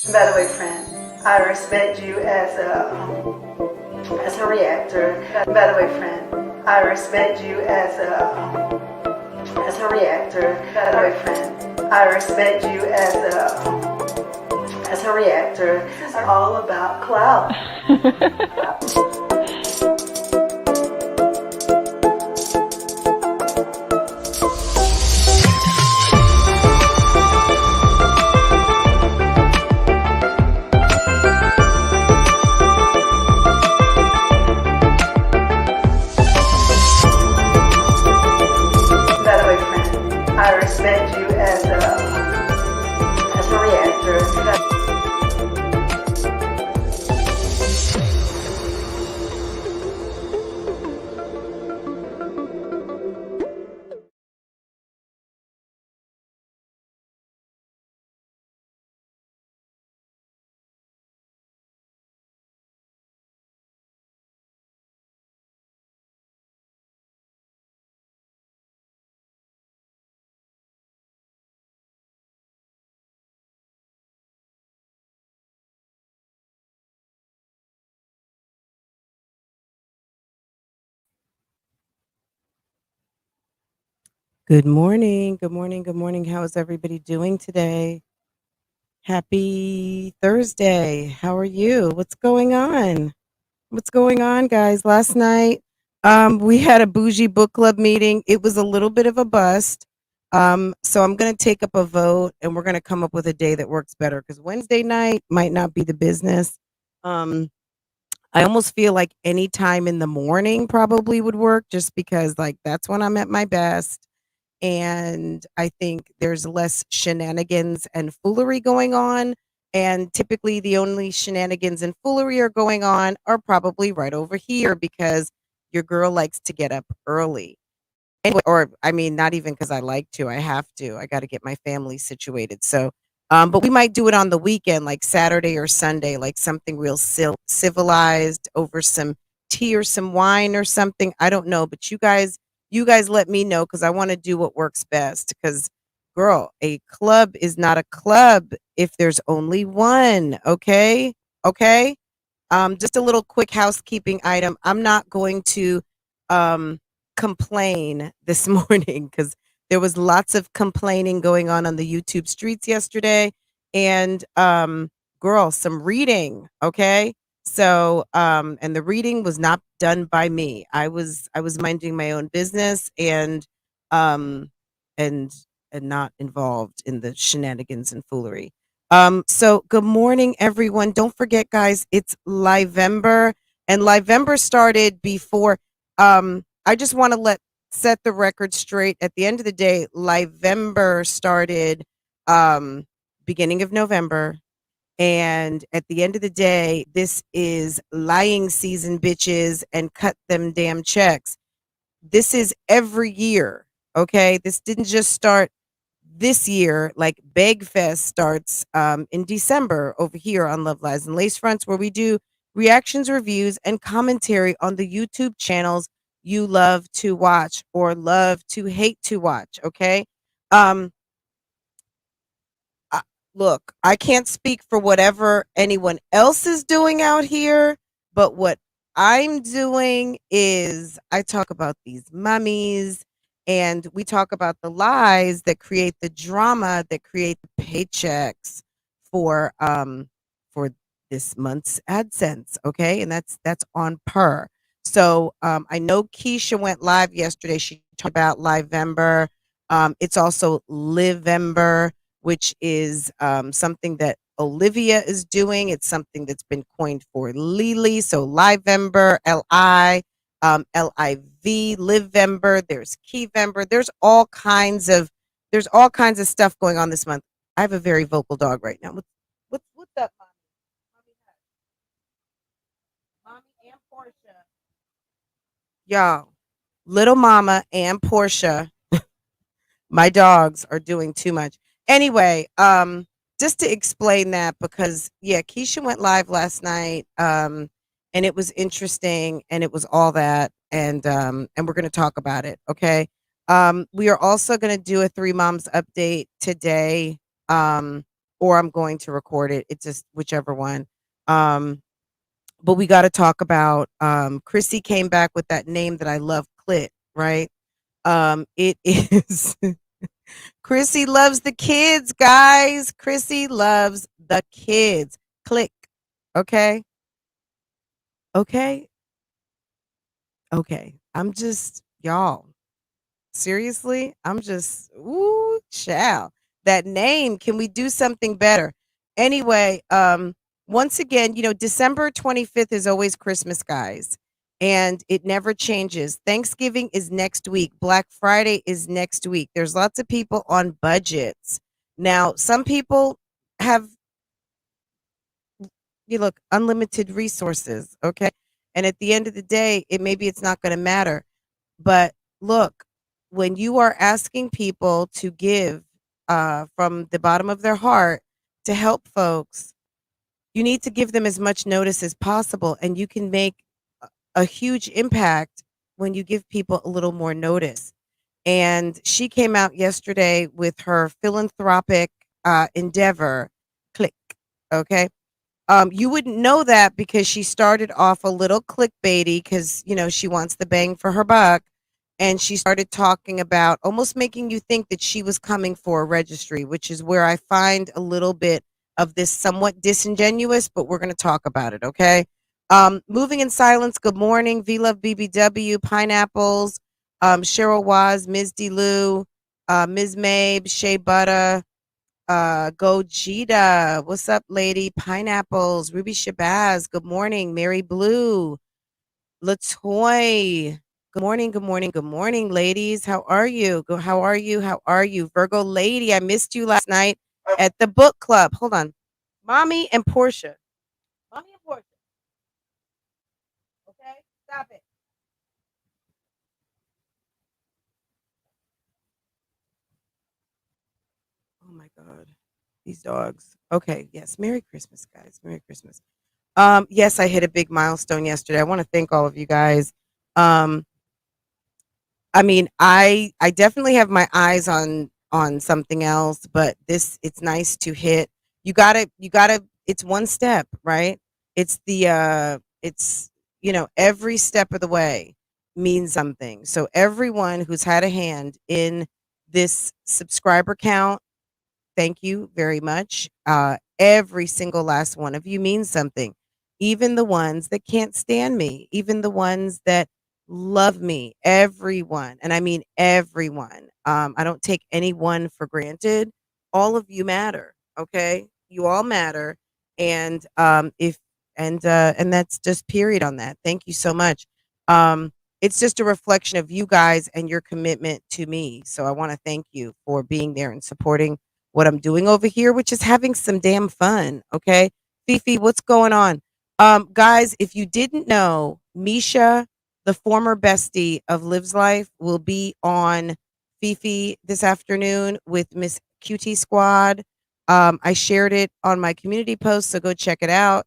By the way, friend, I respect you as a reactor. By the way, friend, I respect you as a reactor. By the way, friend, I respect you as a reactor. This is all about clout. I respect you as a reactor. Good morning. Good morning. Good morning. How is everybody doing today? Happy Thursday. How are you? What's going on? What's going on, guys? Last night, we had a bougie book club meeting. It was a little bit of a bust. So I'm going to take up a vote and we're going to come up with a day that works better because Wednesday night might not be the business. Um, I almost feel like any time in the morning probably would work just because, like, that's when I'm at my best. And I think there's less shenanigans and foolery going on. And typically, the only shenanigans and foolery are going on are probably right over here because your girl likes to get up early. Anyway, or I mean, not even because I like to, I have to. I got to get my family situated. So, but we might do it on the weekend, like Saturday or Sunday, like something real civilized over some tea or some wine or something. I don't know, but you guys let me know because I want to do what works best. Because, girl, a club is not a club if there's only one. Okay, okay. Just a little quick housekeeping item. I'm not going to um, complain this morning because there was lots of complaining going on the YouTube streets yesterday. And girl, some reading. Okay. So and the reading was not done by me. I was minding my own business um and and not involved in the shenanigans and foolery. So good morning, everyone. Don't forget, guys, it's Livember, and Livember started before. I just want to set the record straight. At the end of the day, Livember started um, beginning of November, and at the end of the day, this is lying season, bitches, and cut them damn checks. This is every year. Okay, this didn't just start this year. Like Beg Fest starts in December over here on Love Lies and Lacefronts, where we do reactions, reviews, and commentary on the YouTube channels you love to watch or love to hate to watch. Okay. Um, I- Look, I can't speak for whatever anyone else is doing out here, but what I'm doing is I talk about these mummies and we talk about the lies that create the drama that create the paychecks for this month's AdSense, okay? And that's on per. So I know Keisha went live yesterday. She talked about Livember. It's also Livember, which is something that Olivia is doing. It's something that's been coined for Lily. So Livember, Liv, Livember. There's Keyvember. There's all kinds of stuff going on this month. I have a very vocal dog right now. What's up, mommy? Mommy and Portia. Y'all, little mama and Portia, my dogs are doing too much. Anyway, just to explain that because yeah, Keisha went live last night, and it was interesting and it was all that, and we're gonna talk about it. Okay. We are also gonna do a Three Moms update today. Um, or I'm going to record it. It's just whichever one. Um, but we got to talk about Chrissy came back with that name that I love, Clit, right? It is Chrissy loves the kids, guys. Chrissy loves the kids. Click. Okay. Okay. Okay. I'm just y'all. Seriously, I'm just ooh, child. That name, can we do something better? Anyway, once again, December 25th is always Christmas, guys, and it never changes. Thanksgiving is next week. Black Friday is next week. There's lots of people on budgets. Now, some people have you look unlimited resources, okay? And at the end of the day, maybe it's not going to matter. But look, when you are asking people to give from the bottom of their heart to help folks, you need to give them as much notice as possible. And you can make a huge impact when you give people a little more notice. And she came out yesterday with her philanthropic endeavor, Click, okay? You wouldn't know that because she started off a little clickbaity because, she wants the bang for her buck. And she started talking about almost making you think that she was coming for a registry, which is where I find a little bit of this somewhat disingenuous, but we're going to talk about it, okay? Moving in silence, good morning. V Love BBW, Pineapples, Cheryl Waz, Ms. DeLu, Ms. Mabe, Shea Butter, Gojita, what's up, lady? Pineapples, Ruby Shabazz, good morning. Mary Blue, Latoy, good morning, good morning, good morning, ladies. How are you? How are you? How are you? Virgo lady, I missed you last night at the book club. Hold on. Mommy and Portia. Mommy and Portia. Okay, stop it. Oh my God. These dogs. Okay, yes. Merry Christmas, guys. Merry Christmas. Yes, I hit a big milestone yesterday. I want to thank all of you guys. Um, I mean, I definitely have my eyes on something else, but it's nice to hit. You gotta it's one step, right? It's every step of the way means something. So everyone who's had a hand in this subscriber count, thank you very much. Every single last one of you means something. Even the ones that can't stand me, even the ones that love me, everyone. And I mean everyone. I don't take anyone for granted. All of you matter. Okay. You all matter. And if and that's just period on that. Thank you so much. It's just a reflection of you guys and your commitment to me. So I want to thank you for being there and supporting what I'm doing over here, which is having some damn fun. Okay. Fifi, what's going on? Guys, if you didn't know, Misha, the former bestie of Liv's Life, will be on Fifi this afternoon with Miss QT Squad. I shared it on my community post, so go check it out.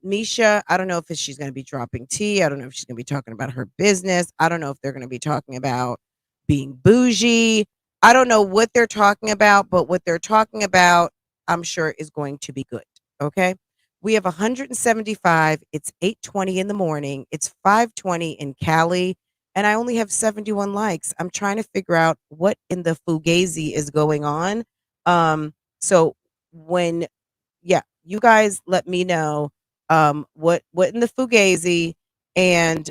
Misha, I don't know if she's going to be dropping tea. I don't know if she's going to be talking about her business. I don't know if they're going to be talking about being bougie. I don't know what they're talking about, but what they're talking about, I'm sure is going to be good. Okay. We have 175. It's 8:20 in the morning. It's 5:20 in Cali, and I only have 71 likes. I'm trying to figure out what in the fugazi is going on. So when, yeah, you guys let me know what in the fugazi, and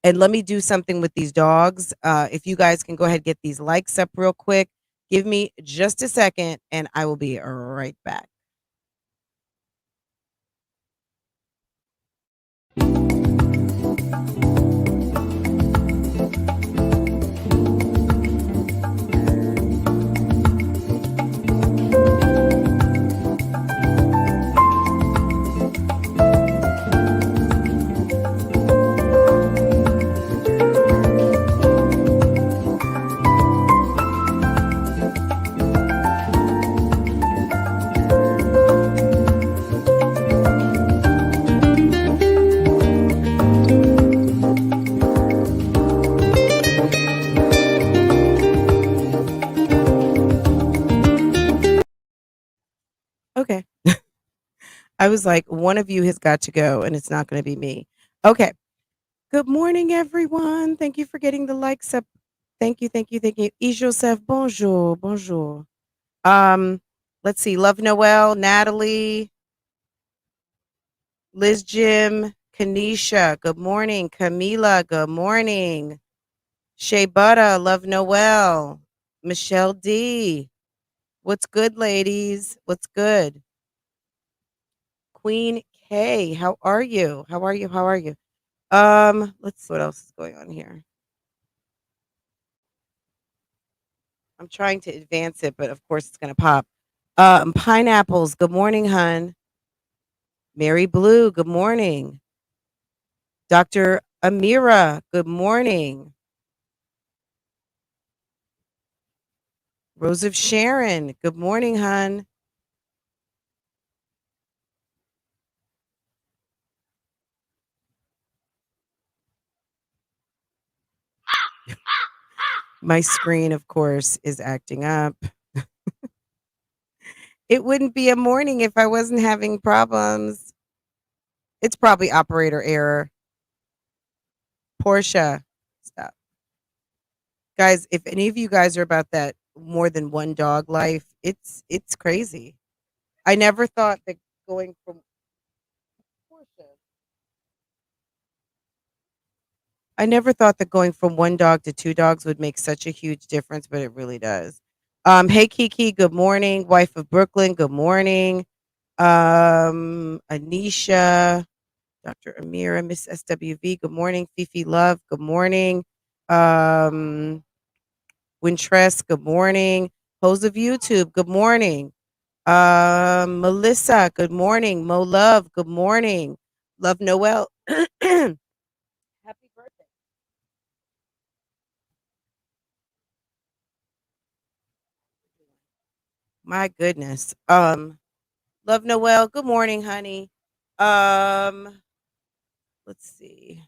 let me do something with these dogs. If you guys can go ahead and get these likes up real quick, give me just a second, and I will be right back. I was like, one of you has got to go, and it's not going to be me. Okay. Good morning, everyone. Thank you for getting the likes up. Thank you, thank you, thank you. Is Joseph, bonjour, bonjour. Let's see. Love Noel, Natalie, Liz Jim, Kanisha, good morning. Camila, good morning. Shea Butter, Love Noel, Michelle D. What's good, ladies? What's good? Queen K, how are you? How are you? How are you? Let's see what else is going on here. I'm trying to advance it, but of course it's gonna pop. Pineapples, good morning, hun. Mary Blue, good morning. Dr. Amira, good morning. Rose of Sharon, good morning, hun. My screen, of course, is acting up. It wouldn't be a morning if I wasn't having problems. It's probably operator error. Portia, stop. Guys, if any of you guys are about that more than one dog life, it's crazy. I never thought that going from Portia. I never thought that going from one dog to two dogs would make such a huge difference, but it really does. Hey Kiki, good morning. Wife of Brooklyn, good morning. Anisha, Dr. Amira, Miss SWV, good morning. Fifi Love, good morning. Wintress, good morning. Host of YouTube, good morning. Melissa, good morning. Mo Love, good morning. Love Noel. Happy birthday. My goodness. Love Noel, good morning, honey. Um, let's see.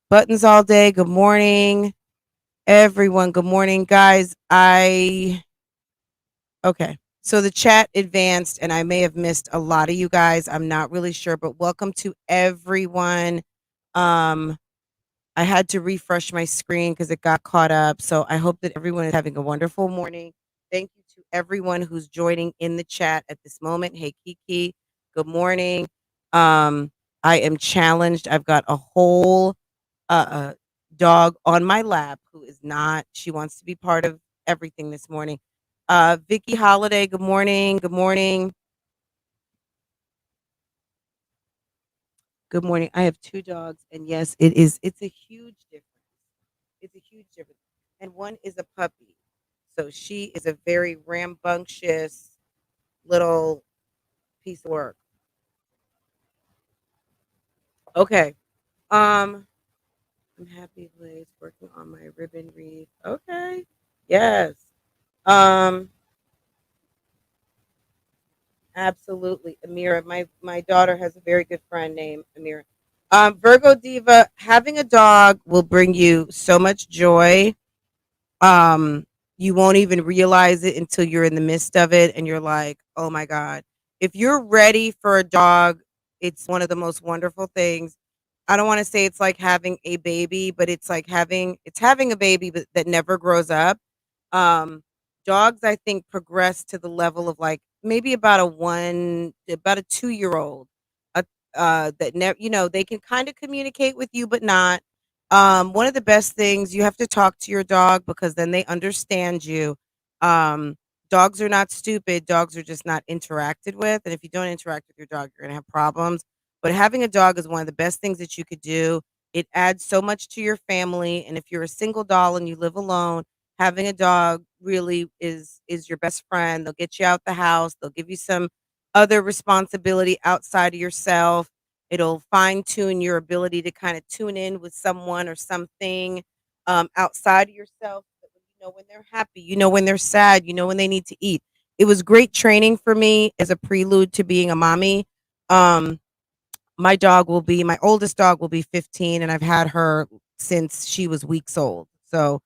Buttons all day, good morning. Everyone, good morning, guys. Okay. So the chat advanced, and I may have missed a lot of you guys. I'm not really sure, but welcome to everyone. Um, I had to refresh my screen because it got caught up. So I hope that everyone is having a wonderful morning. Thank you to everyone who's joining in the chat at this moment. Hey, Kiki, good morning. Um, I am challenged. I've got a whole uh, dog on my lap who is not, she wants to be part of everything this morning. Vicky Holiday, good morning. Good morning. Good morning. I have two dogs, and yes, it's a huge difference. It's a huge difference. And one is a puppy. So she is a very rambunctious little piece of work. Okay. Um, I'm happy Blaze working on my ribbon wreath. Okay. Yes. Um, absolutely. Amira. My daughter has a very good friend named Amira. Virgo Diva, having a dog will bring you so much joy. um you won't even realize it until you're in the midst of it and you're like, oh my god, if you're ready for a dog, it's one of the most wonderful things. I don't want to say it's like having a baby, but it's having a baby that never grows up. um Dogs, I think, progress to the level of like maybe about a 2-year old, uh, that never, they can kind of communicate with you but not. One of the best things, you have to talk to your dog because then they understand you. Um, Dogs are not stupid. Dogs are just not interacted with. And if you don't interact with your dog, you're going to have problems. But having a dog is one of the best things that you could do. It adds so much to your family. And if you're a single doll and you live alone, having a dog really is your best friend. They'll get you out the house. They'll give you some other responsibility outside of yourself. It'll fine tune your ability to kind of tune in with someone or something outside of yourself. So that you know when they're happy, you know when they're sad, you know when they need to eat. It was great training for me as a prelude to being a mommy. Um, my oldest dog will be 15, and I've had her since she was weeks old. So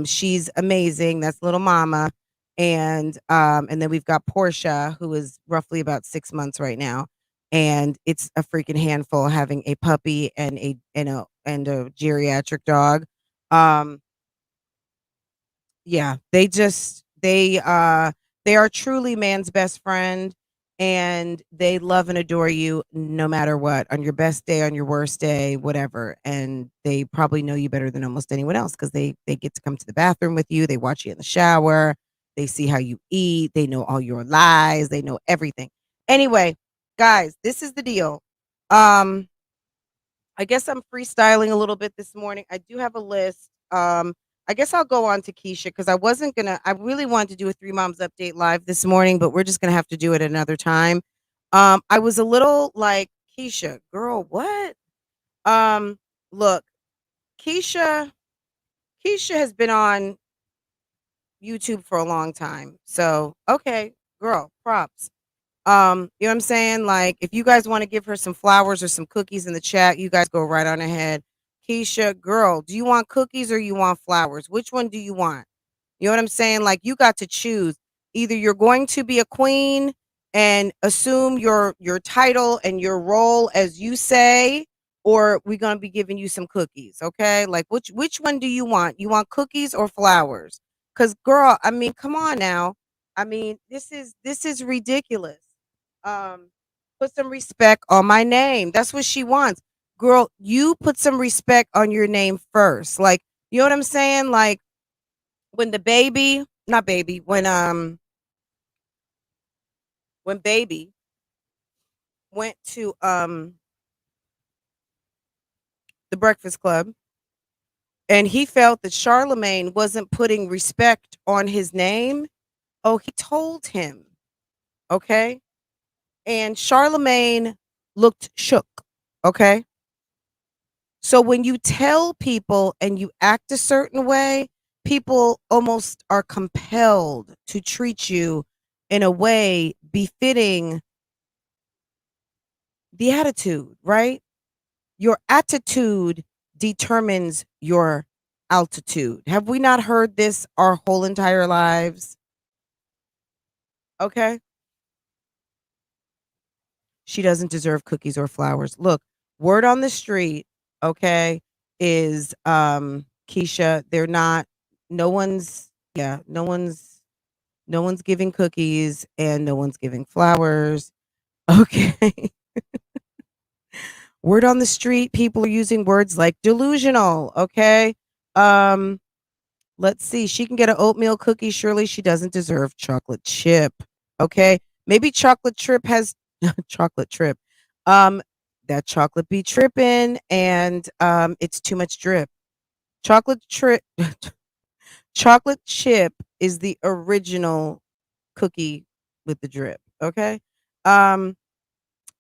she's amazing. That's little mama. And then we've got Portia, who is roughly about 6 months right now, and it's a freaking handful having a puppy and a geriatric dog. Um, yeah, they are truly man's best friend, and they love and adore you no matter what, on your best day, on your worst day, whatever. And they probably know you better than almost anyone else because they get to come to the bathroom with you, they watch you in the shower, they see how you eat, they know all your lies, they know everything. Anyway, guys, this is the deal. Um I guess I'm freestyling a little bit this morning. I do have a list. I guess I'll go on to Keisha because I really wanted to do a Three Moms Update live this morning, but we're just gonna have to do it another time. I was a little like, Keisha, girl, what? Um, Look, Keisha, Keisha has been on YouTube for a long time. So, okay, girl, props. You know what I'm saying? Like, if you guys want to give her some flowers or some cookies in the chat, you guys go right on ahead. Keisha, girl, do you want cookies or you want flowers? Which one do you want? You know what I'm saying? Like, you got to choose. Either you're going to be a queen and assume your title and your role as you say, or we're gonna be giving you some cookies. Okay, like which one do you want? You want cookies or flowers? Because, girl, I mean, come on now. I mean, this is ridiculous. um Put some respect on my name. That's what she wants. Girl, you put some respect on your name first. Like, you know what I'm saying? Like, when the baby not baby when baby went to the Breakfast Club, and he felt that Charlemagne wasn't putting respect on his name. Oh, he told him. Okay, and Charlemagne looked shook. Okay, so when you tell people and you act a certain way, people almost are compelled to treat you in a way befitting the attitude, right? Your attitude determines your altitude. Have we not heard this our whole entire lives? Okay. She doesn't deserve cookies or flowers. Look, word on the street, okay, is Keisha, they're not no one's yeah, no one's giving cookies and no one's giving flowers. Okay. Word on the street, people are using words like delusional, okay? Um Let's see. She can get an oatmeal cookie. Surely she doesn't deserve chocolate chip. Okay. Maybe chocolate trip has chocolate trip. Um, that chocolate be tripping and it's too much drip. Chocolate trip chocolate chip is the original cookie with the drip. Okay. Um,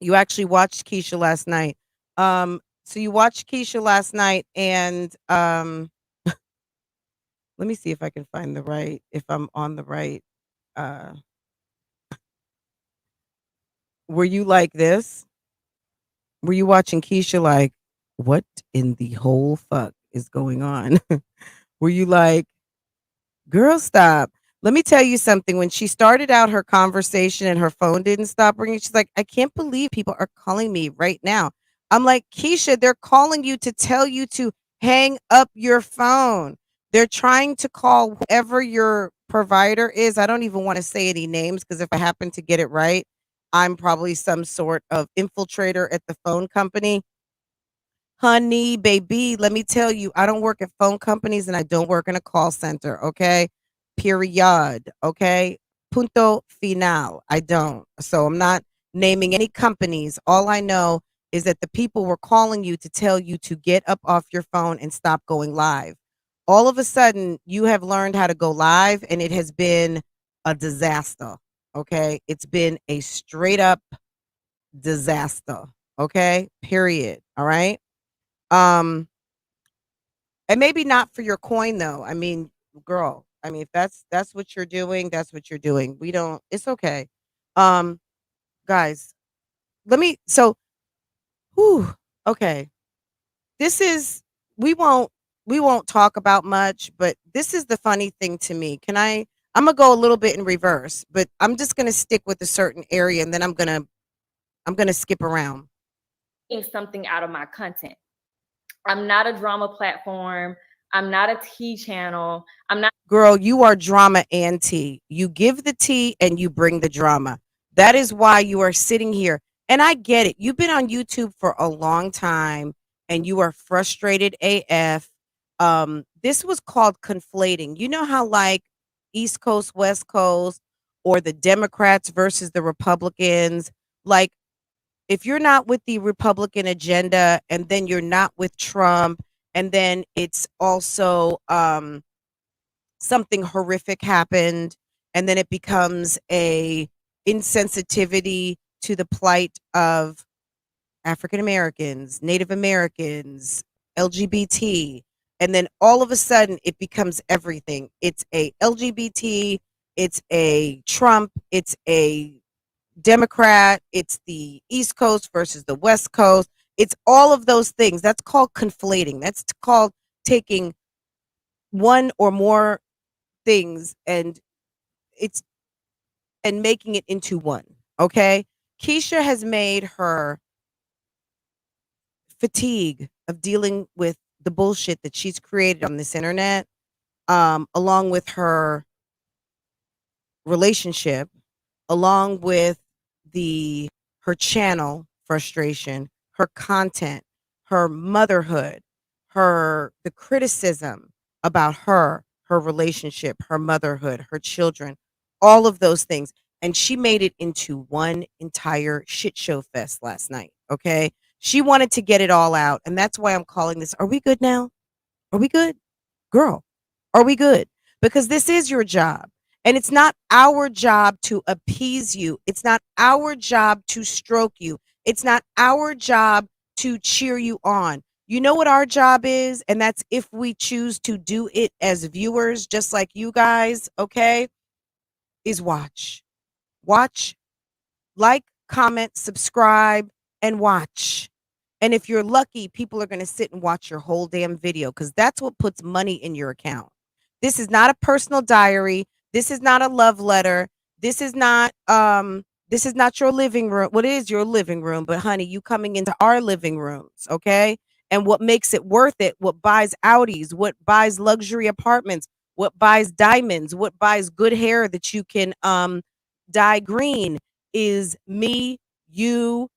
you actually watched Keisha last night. So you watched Keisha last night and let me see if I can find the right if I'm on the right. Uh, were you like this? Were you watching Keisha like, what in the whole fuck is going on? Were you like, girl, stop? Let me tell you something. When she started out her conversation and her phone didn't stop ringing, she's like, I can't believe people are calling me right now. I'm like, Keisha, they're calling you to tell you to hang up your phone. They're trying to call whoever your provider is. I don't even want to say any names because if I happen to get it right, I'm probably some sort of infiltrator at the phone company. Honey, baby, let me tell you, I don't work at phone companies and I don't work in a call center, okay? Period, okay? Punto final. I don't. So I'm not naming any companies. All I know is that the people were calling you to tell you to get up off your phone and stop going live. All of a sudden, you have learned how to go live and it has been a disaster, okay? It's been a straight up disaster, okay? Period, all right? Um, and maybe not for your coin though. I mean, girl, I mean, if that's what you're doing, that's what you're doing. We don't it's okay. Um, Guys, let me so whew, okay. This is we won't we won't talk about much, but this is the funny thing to me. Can I I'm gonna go a little bit in reverse, but I'm just gonna stick with a certain area, and then I'm gonna skip around. Something out of my content. I'm not a drama platform. I'm not a tea channel. I'm not. Girl, you are drama and tea. You give the tea and you bring the drama. That is why you are sitting here. And I get it. You've been on YouTube for a long time and you are frustrated AF. This was called conflating. You know how like East Coast, West Coast, or the Democrats versus the Republicans, like if you're not with the Republican agenda and then you're not with Trump, and then it's also something horrific happened, and then it becomes a insensitivity to the plight of African Americans, Native Americans, LGBT, and then all of a sudden it becomes everything. It's a LGBT, it's a Trump, it's a Democrat, it's the East Coast versus the West Coast. It's all of those things. That's called conflating. That's called taking one or more things and making it into one. Okay. Keisha has made her fatigue of dealing with the bullshit that she's created on this internet, along with her relationship, along with the her channel frustration, her content, her motherhood, the criticism about her relationship, her motherhood, her children, all of those things. And she made it into one entire shit show fest last night. Okay. She wanted to get it all out. And that's why I'm calling this. Are we good now? Are we good? Girl, are we good? Because this is your job. And it's not our job to appease you. It's not our job to stroke you. It's not our job to cheer you on. You know what our job is? And that's if we choose to do it as viewers, just like you guys, okay? Is watch. Watch, like, comment, subscribe, and watch. And if you're lucky, people are going to sit and watch your whole damn video because that's what puts money in your account. This is not a personal diary. This is not a love letter. This is not your living room. What is your living room? But honey, you coming into our living rooms, okay? And what makes it worth it, what buys Audis, what buys luxury apartments, what buys diamonds, what buys good hair that you can dye green is me, you,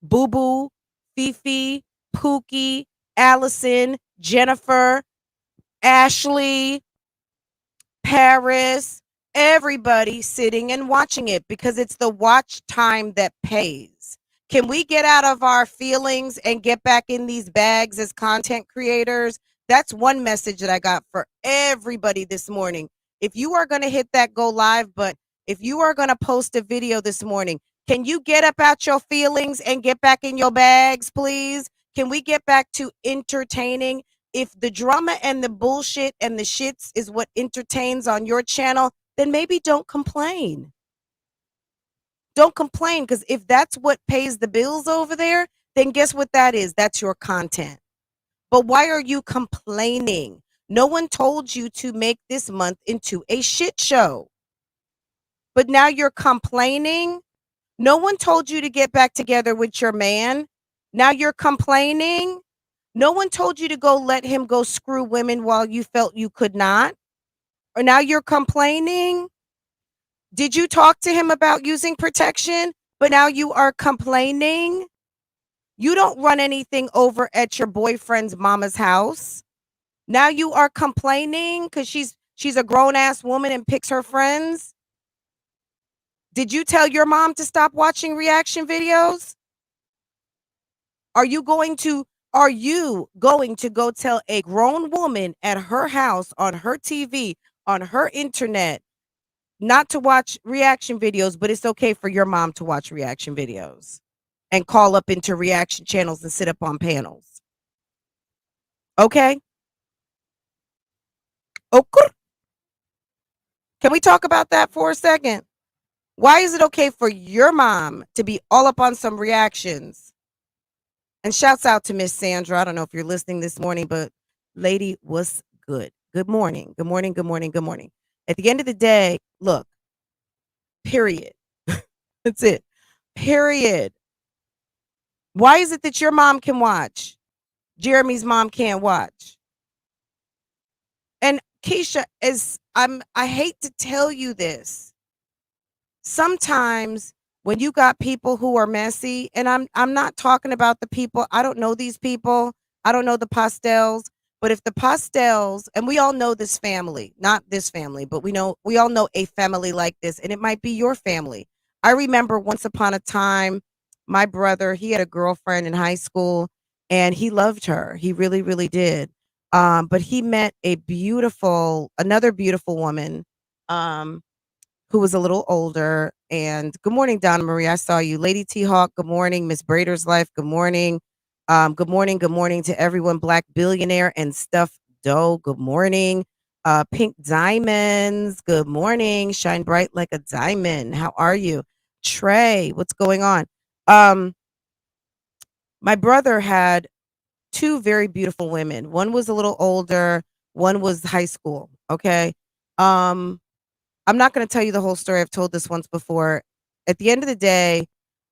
Boo Boo, Fifi, Pookie, Allison, Jennifer, Ashley, Paris, everybody sitting and watching it because it's the watch time that pays. Can we get out of our feelings and get back in these bags as content creators? That's one message that I got for everybody this morning. If you are going to hit that go live, but if you are going to post a video this morning, can you get up out your feelings and get back in your bags, please? Can we get back to entertaining? If the drama and the bullshit and the shits is what entertains on your channel, then maybe don't complain. Don't complain, because if that's what pays the bills over there, then guess what that is? That's your content. But why are you complaining? No one told you to make this month into a shit show. But now you're complaining. No one told you to get back together with your man. Now you're complaining. No one told you to go let him go screw women while you felt you could not. Or now you're complaining. Did you talk to him about using protection? But now you are complaining. You don't run anything over at your boyfriend's mama's house. Now you are complaining because she's a grown-ass woman and picks her friends. Did you tell your mom to stop watching reaction videos? Are you going to go tell a grown woman at her house, on her TV, on her internet, not to watch reaction videos, but it's okay for your mom to watch reaction videos and call up into reaction channels and sit up on panels? Okay? Okay. Can we talk about that for a second? Why is it okay for your mom to be all up on some reactions? And shouts out to Miss Sandra. I don't know if you're listening this morning, but lady, what's good? Good morning. Good morning. Good morning. Good morning. At the end of the day, look, period. That's it. Period. Why is it that your mom can watch? Jeremy's mom can't watch. And Keisha, I hate to tell you this. Sometimes when you got people who are messy, and I'm not talking about the people, I don't know these people. I don't know the pastels, but if the pastels, and we all know this family, not this family, but we all know a family like this, and it might be your family. I remember once upon a time, my brother, he had a girlfriend in high school and he loved her. He really, really did. But he met another beautiful woman. Who was a little older. And good morning, Donna Marie. I saw you. Lady T Hawk, good morning. Miss Brader's Life, good morning. Good morning to everyone. Black Billionaire and Stuff Doe, good morning. Pink Diamonds, good morning. Shine bright like a diamond. How are you? Trey, what's going on? My brother had two very beautiful women. One was a little older, one was high school. Okay. I'm not going to tell you the whole story. I've told this once before. At the end of the day,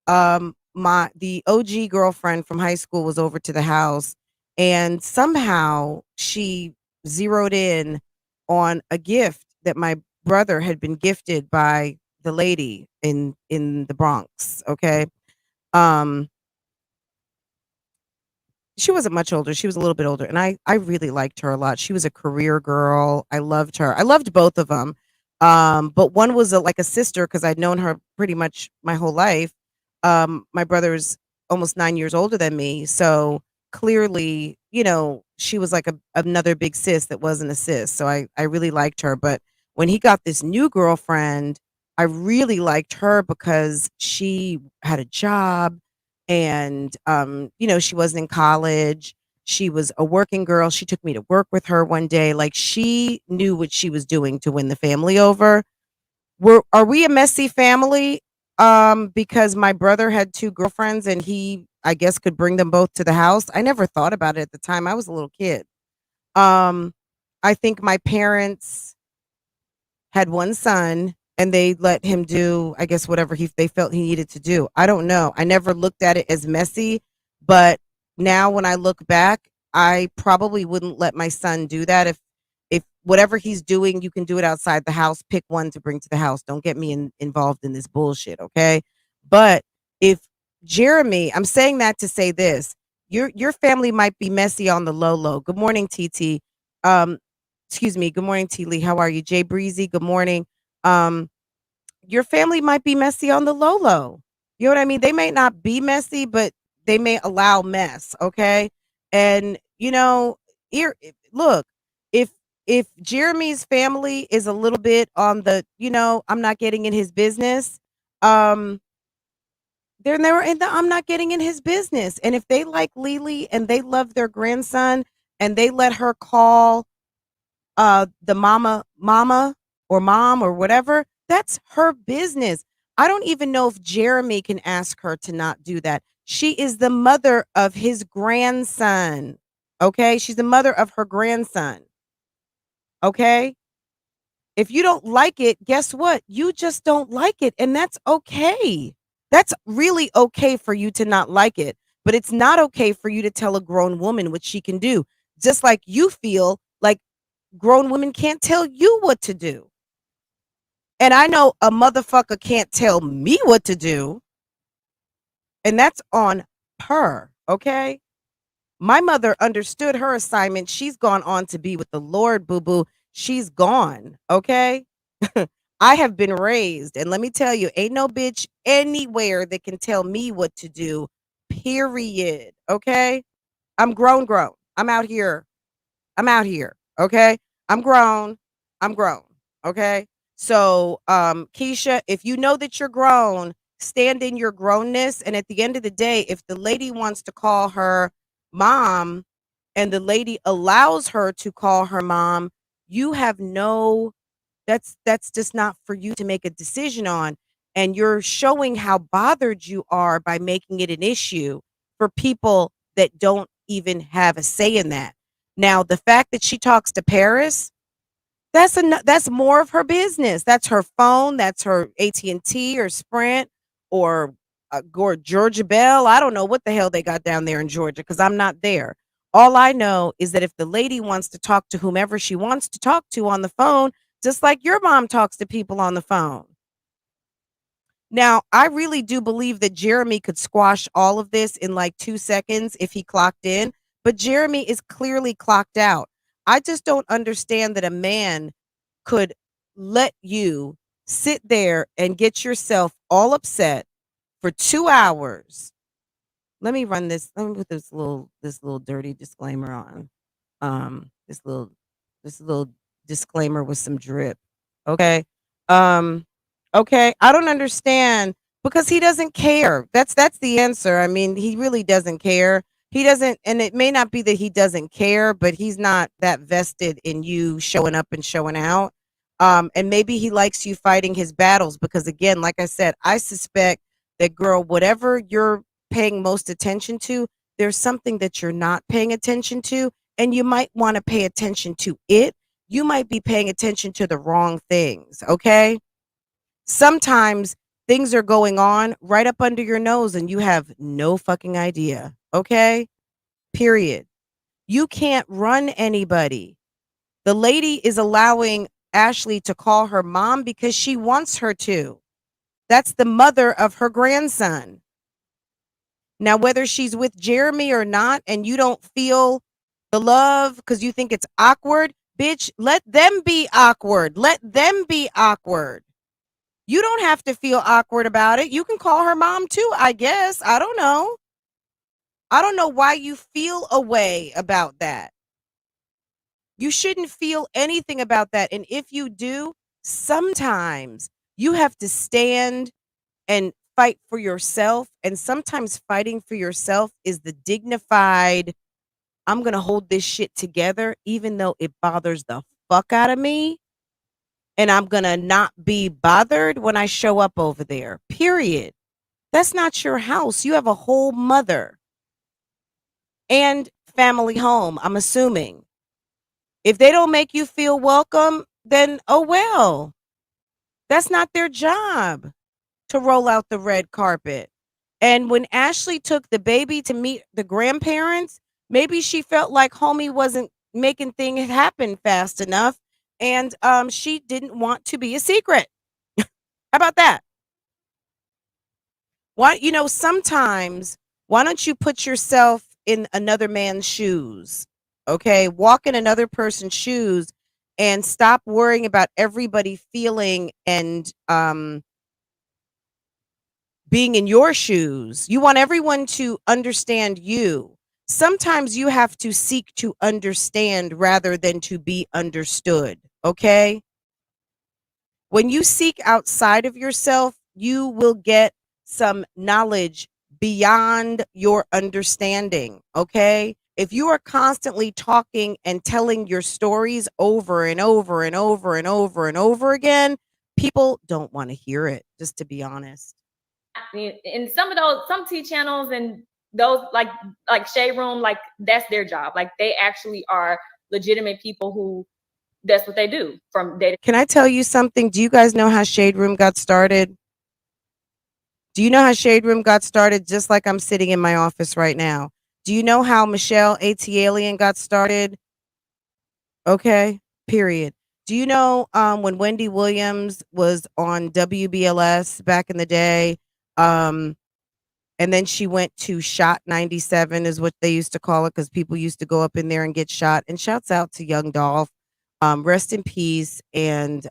the OG girlfriend from high school was over to the house, and somehow she zeroed in on a gift that my brother had been gifted by the lady in the Bronx. Okay. Um, she wasn't much older. She was a little bit older, and I really liked her a lot. She was a career girl. I loved her. I loved both of them. But one was like a sister because I'd known her pretty much my whole life. My brother's almost 9 years older than me, so clearly, she was like another big sis that wasn't a sis. So I really liked her. But when he got this new girlfriend, I really liked her because she had a job and she wasn't in college. She was a working girl. She took me to work with her one day. Like, she knew what she was doing to win the family over. Are we a messy family? Because my brother had two girlfriends and he, I guess, could bring them both to the house. I never thought about it at the time. I was a little kid. I think my parents had one son and they let him do, I guess, whatever they felt he needed to do. I don't know. I never looked at it as messy, but now when I look back, I probably wouldn't let my son do that. If whatever he's doing, you can do it outside the house. Pick one to bring to the house. Don't get me involved in this bullshit, okay? But if Jeremy, I'm saying that to say this, your family might be messy on the low low. Good morning, TT. Excuse me. Good morning, T Lee. How are you? Jay Breezy, good morning. Um, your family might be messy on the low low. You know what I mean? They may not be messy, but they may allow mess. Okay. And here, look, if Jeremy's family is a little bit on the, I'm not getting in his business, they're never in the I'm not getting in his business. And if they like Lily and they love their grandson and they let her call the mama or mom or whatever, that's her business. I don't even know if Jeremy can ask her to not do that. She is the mother of his grandson. Okay? She's the mother of her grandson. Okay? If you don't like it, guess what? You just don't like it, and that's okay. That's really okay for you to not like it, but it's not okay for you to tell a grown woman what she can do. Just like you feel like grown women can't tell you what to do. And I know a motherfucker can't tell me what to do. And that's on her, okay? My mother understood her assignment. She's gone on to be with the Lord, boo-boo. She's gone, okay? I have been raised, and let me tell you, ain't no bitch anywhere that can tell me what to do, period, okay? I'm grown. I'm out here. Okay? I'm grown. Okay? So, Keisha, if you know that you're grown, stand in your grownness. And at the end of the day, if the lady wants to call her mom and the lady allows her to call her mom, you have that's just not for you to make a decision on. And you're showing how bothered you are by making it an issue for people that don't even have a say in that. Now, the fact that she talks to Paris, That's more of her business. That's her phone. That's her AT&T or Sprint or Georgia Bell. I don't know what the hell they got down there in Georgia because I'm not there. All I know is that if the lady wants to talk to whomever she wants to talk to on the phone, just like your mom talks to people on the phone. Now, I really do believe that Jeremy could squash all of this in like 2 seconds if he clocked in, but Jeremy is clearly clocked out. I just don't understand that a man could let you sit there and get yourself all upset for 2 hours. Let me put this little dirty disclaimer on. This little disclaimer with some drip. Okay. Um okay, I don't understand because he doesn't care. That's the answer. I mean, he really doesn't care. He doesn't, and it may not be that he doesn't care, but he's not that vested in you showing up and showing out. And maybe he likes you fighting his battles because again, like I said, I suspect that girl, whatever you're paying most attention to, there's something that you're not paying attention to, and you might want to pay attention to it. You might be paying attention to the wrong things, okay? Sometimes things are going on right up under your nose and you have no fucking idea, okay? Period. You can't run anybody. The lady is allowing Ashley to call her mom because she wants her to. That's the mother of her grandson. Now, whether she's with Jeremy or not, and you don't feel the love because you think it's awkward, bitch, let them be awkward. Let them be awkward. You don't have to feel awkward about it. You can call her mom too, I guess. I don't know. I don't know why you feel a way about that. You shouldn't feel anything about that. And if you do, sometimes you have to stand and fight for yourself. And sometimes fighting for yourself is the dignified, I'm going to hold this shit together, even though it bothers the fuck out of me. And I'm going to not be bothered when I show up over there. Period. That's not your house. You have a whole mother and family home, I'm assuming. If they don't make you feel welcome, then oh well. That's not their job to roll out the red carpet. And when Ashley took the baby to meet the grandparents, maybe she felt like homie wasn't making things happen fast enough. And she didn't want to be a secret. How about that? Sometimes, why don't you put yourself in another man's shoes? Okay, walk in another person's shoes and stop worrying about everybody feeling and being in your shoes. You want everyone to understand you. Sometimes you have to seek to understand rather than to be understood. Okay? When you seek outside of yourself, you will get some knowledge beyond your understanding. Okay? If you are constantly talking and telling your stories over and over and over and over and over again, people don't want to hear it, just to be honest. In some tea channels and those like Shade Room, like that's their job. Like they actually are legitimate people who that's what they do from day to day. Can I tell you something? Do you guys know how Shade Room got started? Do you know how Shade Room got started? Just like I'm sitting in my office right now. Do you know how Michelle AT Alien got started? Okay, period. Do you know when Wendy Williams was on WBLS back in the day? And then she went to Shot 97 is what they used to call it because people used to go up in there and get shot. And shouts out to Young Dolph. Rest in peace and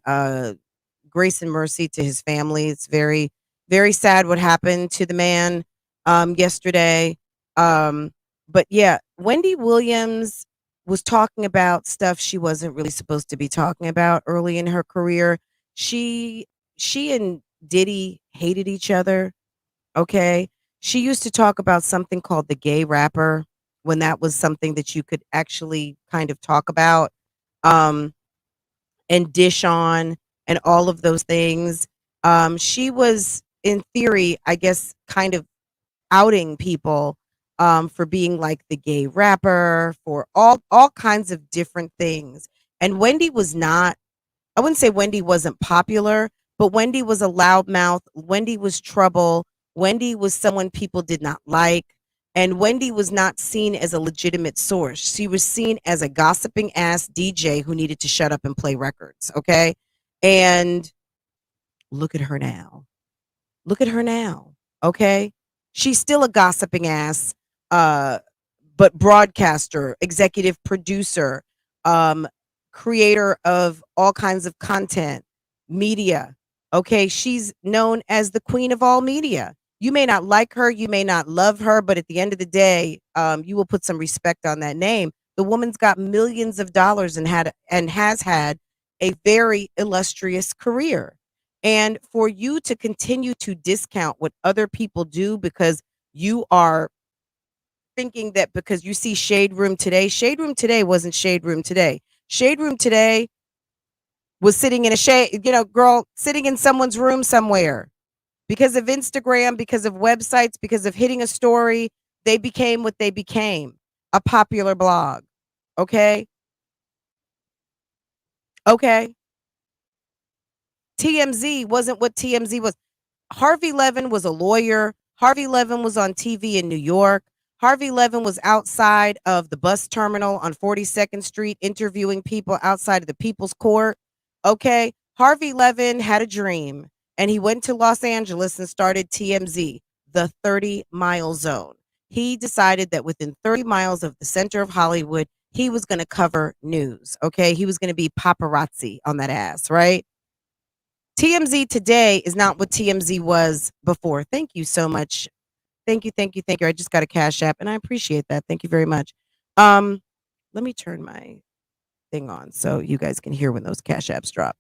grace and mercy to his family. It's very, very sad what happened to the man yesterday. But yeah, Wendy Williams was talking about stuff she wasn't really supposed to be talking about early in her career. She and Diddy hated each other. Okay. She used to talk about something called the gay rapper when that was something that you could actually kind of talk about and dish on and all of those things. She was, in theory, I guess, kind of outing people for being like the gay rapper, for all kinds of different things. And Wendy was not I wouldn't say Wendy wasn't popular, but Wendy was a loudmouth. Wendy was trouble. Wendy was someone people did not like. And Wendy was not seen as a legitimate source. She was seen as a gossiping ass DJ who needed to shut up and play records. Okay. And look at her now. Look at her now. Okay. She's still a gossiping ass, but broadcaster, executive producer, um, creator of all kinds of content, media. Okay. She's known as the queen of all media. You may not like her, you may not love her, but at the end of the day, you will put some respect on that name. The woman's got millions of dollars and has had a very illustrious career. And for you to continue to discount what other people do because you are thinking that because you see Shade Room Today wasn't Shade Room Today. Shade Room Today was sitting in a shade, girl, sitting in someone's room somewhere. Because of Instagram, because of websites, because of hitting a story, they became what they became, a popular blog. Okay? Okay. TMZ wasn't what TMZ was. Harvey Levin was a lawyer. Harvey Levin was on TV in New York. Harvey Levin was outside of the bus terminal on 42nd Street interviewing people outside of the People's Court. Okay? Harvey Levin had a dream. And he went to Los Angeles and started TMZ, the 30-mile zone. He decided that within 30 miles of the center of Hollywood, he was going to cover news. Okay. He was going to be paparazzi on that ass, right? TMZ today is not what TMZ was before. Thank you so much. Thank you. I just got a Cash App and I appreciate that. Thank you very much. Let me turn my thing on so you guys can hear when those Cash Apps drop.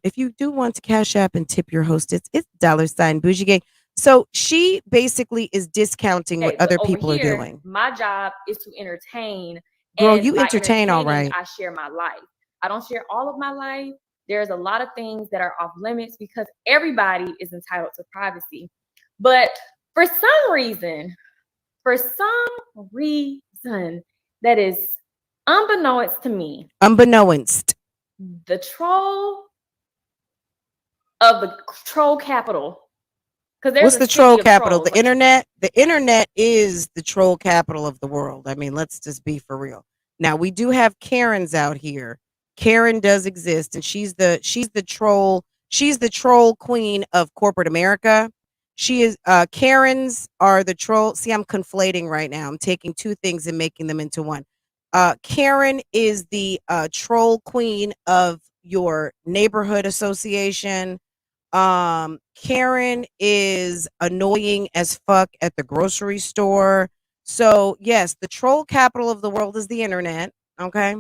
If you do want to Cash App and tip your host, it's $BougieGang. So she basically is discounting what other people are doing. My job is to entertain. Girl, you entertain all right. I share my life. I don't share all of my life. There's a lot of things that are off limits because everybody is entitled to privacy. But for some reason, that is unbeknownst to me. The troll of the troll capital. What's the troll capital? The internet? The internet is the troll capital of the world. I mean, let's just be for real. Now, we do have Karens out here. Karen does exist, and she's the troll queen of corporate America. She is Karens are the troll. See, I'm conflating right now. I'm taking two things and making them into one. Karen is the troll queen of your neighborhood association. Karen is annoying as fuck at the grocery store. So yes, the troll capital of the world is the internet. Okay.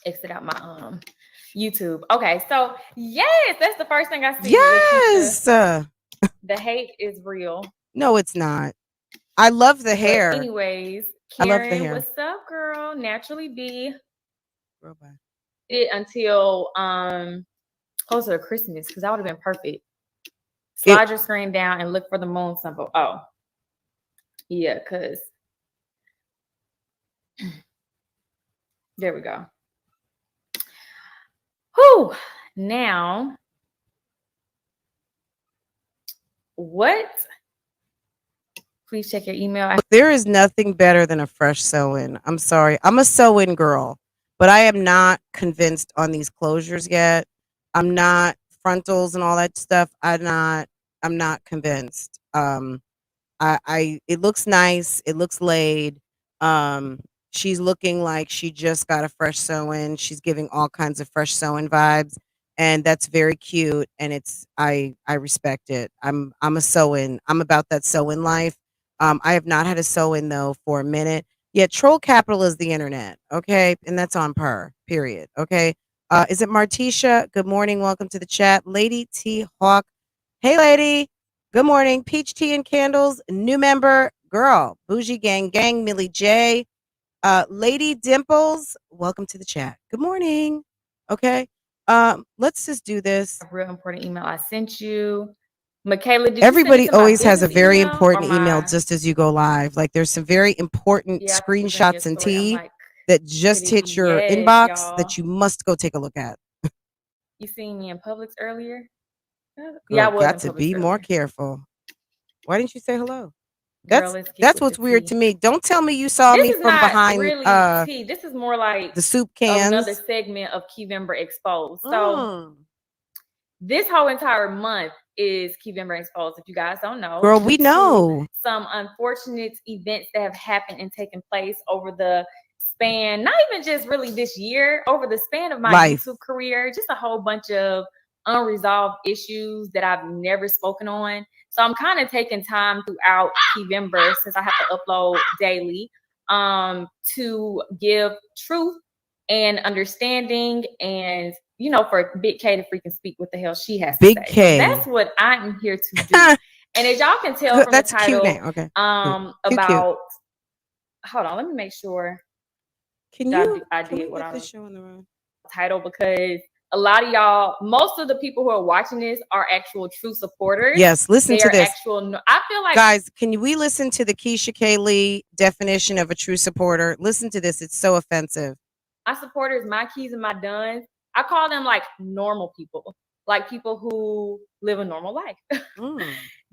Exit out my YouTube. Okay, so yes, that's the first thing I see. Yes. The hate is real. No, it's not. I love the hair. But anyways, Karen, I love the hair. What's up, girl? Naturally B. It until closer to Christmas because that would have been perfect. Slide your screen down and look for the moon symbol. Oh, yeah, because there we go. Whew. Now, what? Please check your email. There is nothing better than a fresh sew-in. I'm sorry. I'm a sew-in girl, but I am not convinced on these closures yet. I'm not frontals and all that stuff. I'm not convinced. It looks nice. It looks laid. She's looking like she just got a fresh sew-in. She's giving all kinds of fresh sew-in vibes, and that's very cute. And I respect it. I'm a sew-in. I'm about that sew-in life. I have not had a sew-in though for a minute. Yet troll capital is the internet. Okay, and that's on per. Period. Okay. Is it Martisha? Good morning. Welcome to the chat. Lady T Hawk. Hey, lady. Good morning. Peach Tea and Candles. New member. Girl. BougieGang Gang. Millie J. Lady Dimples. Welcome to the chat. Good morning. Okay. Let's just do this. A real important email I sent you. Michaela, everybody always has a very important email just as you go live. Like there's some very important screenshots and tea. that just hit your inbox that you must go take a look at. You seen me in Publix earlier? Girl, yeah, I was got to be earlier. More careful. Why didn't you say hello? That's what's weird to me. Don't tell me you saw me from behind. Really tea. This is more like the soup cans. Another segment of Keyvember Exposed. So this whole entire month is Keyvember Exposed. If you guys don't know, girl, we know some unfortunate events that have happened and taken place over the span, not even just really this year, over the span of my YouTube career, just a whole bunch of unresolved issues that I've never spoken on. So I'm kind of taking time throughout Keyvember, since I have to upload daily, to give truth and understanding, and you know, for Big K to freaking speak what the hell she has to say. K. So that's what I'm here to do. And as y'all can tell from the title, okay. About hold on, let me make sure. Can you? I did what I was showing the room title, because a lot of y'all, most of the people who are watching this are actual true supporters. Yes, listen to this. I feel like, guys, can we listen to the Keisha K. Lee definition of a true supporter? Listen to this. It's so offensive. My supporters, my keys and my duns, I call them like normal people, like people who live a normal life.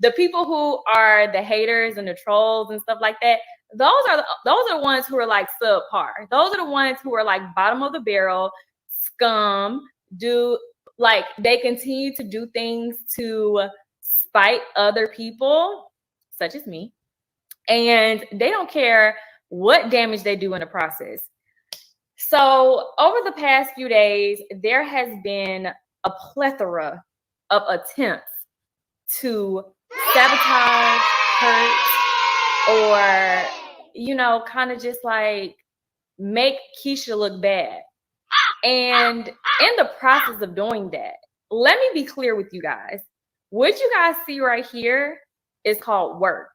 The people who are the haters and the trolls and stuff like that, those are the ones who are like subpar. Those are the ones who are like bottom of the barrel, scum. They continue to do things to spite other people, such as me, and they don't care what damage they do in the process. So over the past few days, there has been a plethora of attempts to sabotage, hurt, or, you know, kind of just like make Keisha look bad. And in the process of doing that, let me be clear with you guys. What you guys see right here is called work.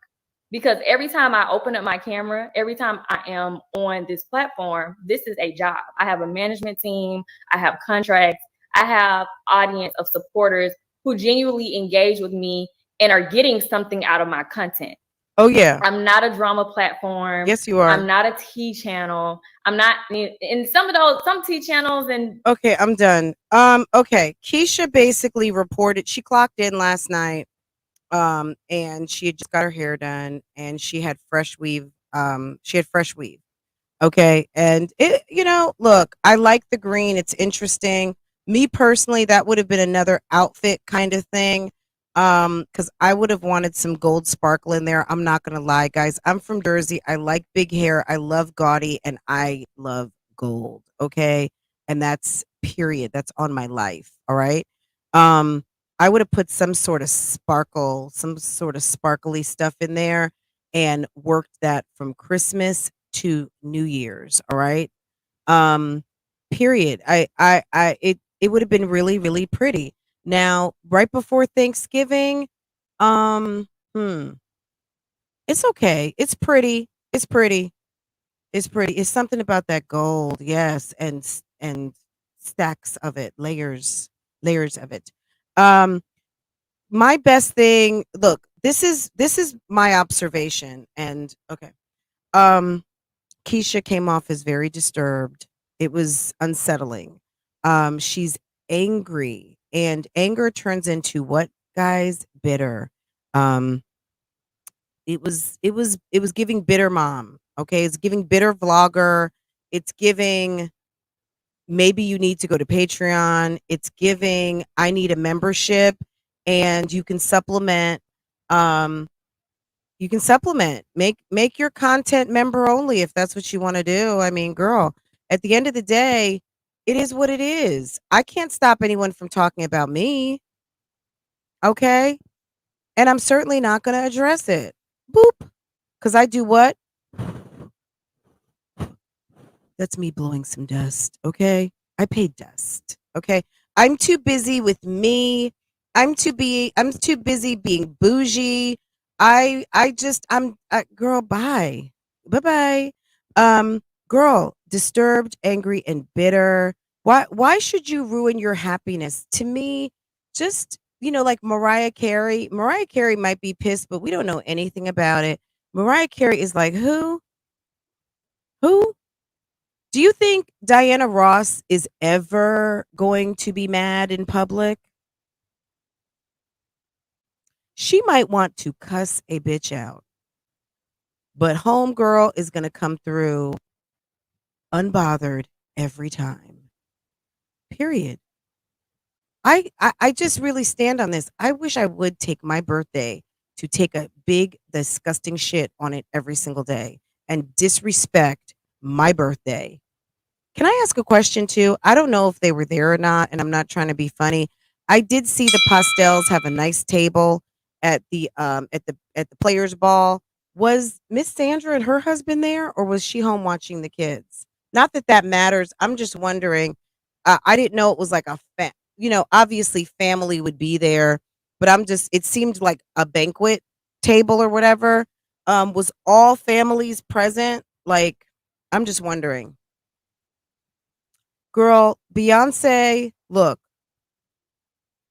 Because every time I open up my camera, every time I am on this platform, this is a job. I have a management team, I have contracts, I have audience of supporters who genuinely engage with me and are getting something out of my content. Oh, yeah. I'm not a drama platform. Yes, you are. I'm not a T channel. I'm not in some T channels. And okay, I'm done. Okay. Keisha basically reported, she clocked in last night. And she had just got her hair done, and she had fresh weave. Okay. And it, you know, look, I like the green. It's interesting. Me personally, that would have been another outfit kind of thing. Because I would have wanted some gold sparkle in there. I'm not gonna lie, guys. I'm from Jersey. I like big hair. I love gaudy, and I love gold. Okay. And that's period. That's on my life. All right. I would have put some sort of sparkle, some sort of sparkly stuff in there and worked that from Christmas to New Year's. All right. Period. It would have been really, really pretty. Now, right before Thanksgiving, it's okay. It's pretty. It's pretty. It's pretty. It's something about that gold. Yes. And stacks of it, layers of it. My best thing, look, this is my observation, and okay. Keisha came off as very disturbed. It was unsettling. She's angry, and anger turns into what, guys? Bitter. It was giving bitter mom. Okay, it's giving bitter vlogger. It's giving maybe you need to go to Patreon. It's giving I need a membership, and you can supplement. You can supplement. Make your content member only if that's what you want to do. I mean, girl, at the end of the day, it is what it is. I can't stop anyone from talking about me. Okay? And I'm certainly not going to address it. Boop. Because I do what? That's me blowing some dust. Okay? I paid dust. Okay? I'm too busy with me. I'm too busy being bougie. Girl, bye. Bye-bye. Girl, disturbed, angry, and bitter. Why should you ruin your happiness? To me, just, like Mariah Carey. Mariah Carey might be pissed, but we don't know anything about it. Mariah Carey is like, who? Who? Do you think Diana Ross is ever going to be mad in public? She might want to cuss a bitch out, but homegirl is going to come through unbothered every time. Period. I just really stand on this. I wish I would take my birthday to take a big, disgusting shit on it every single day and disrespect my birthday. Can I ask a question too? I don't know if they were there or not, and I'm not trying to be funny. I did see the pastels have a nice table at the players ball. Was Miss Sandra and her husband there, or was she home watching the kids? Not that that matters. I'm just wondering. I didn't know it was like obviously family would be there, but it seemed like a banquet table or whatever. Was all families present? Like, I'm just wondering. Girl, Beyonce, look,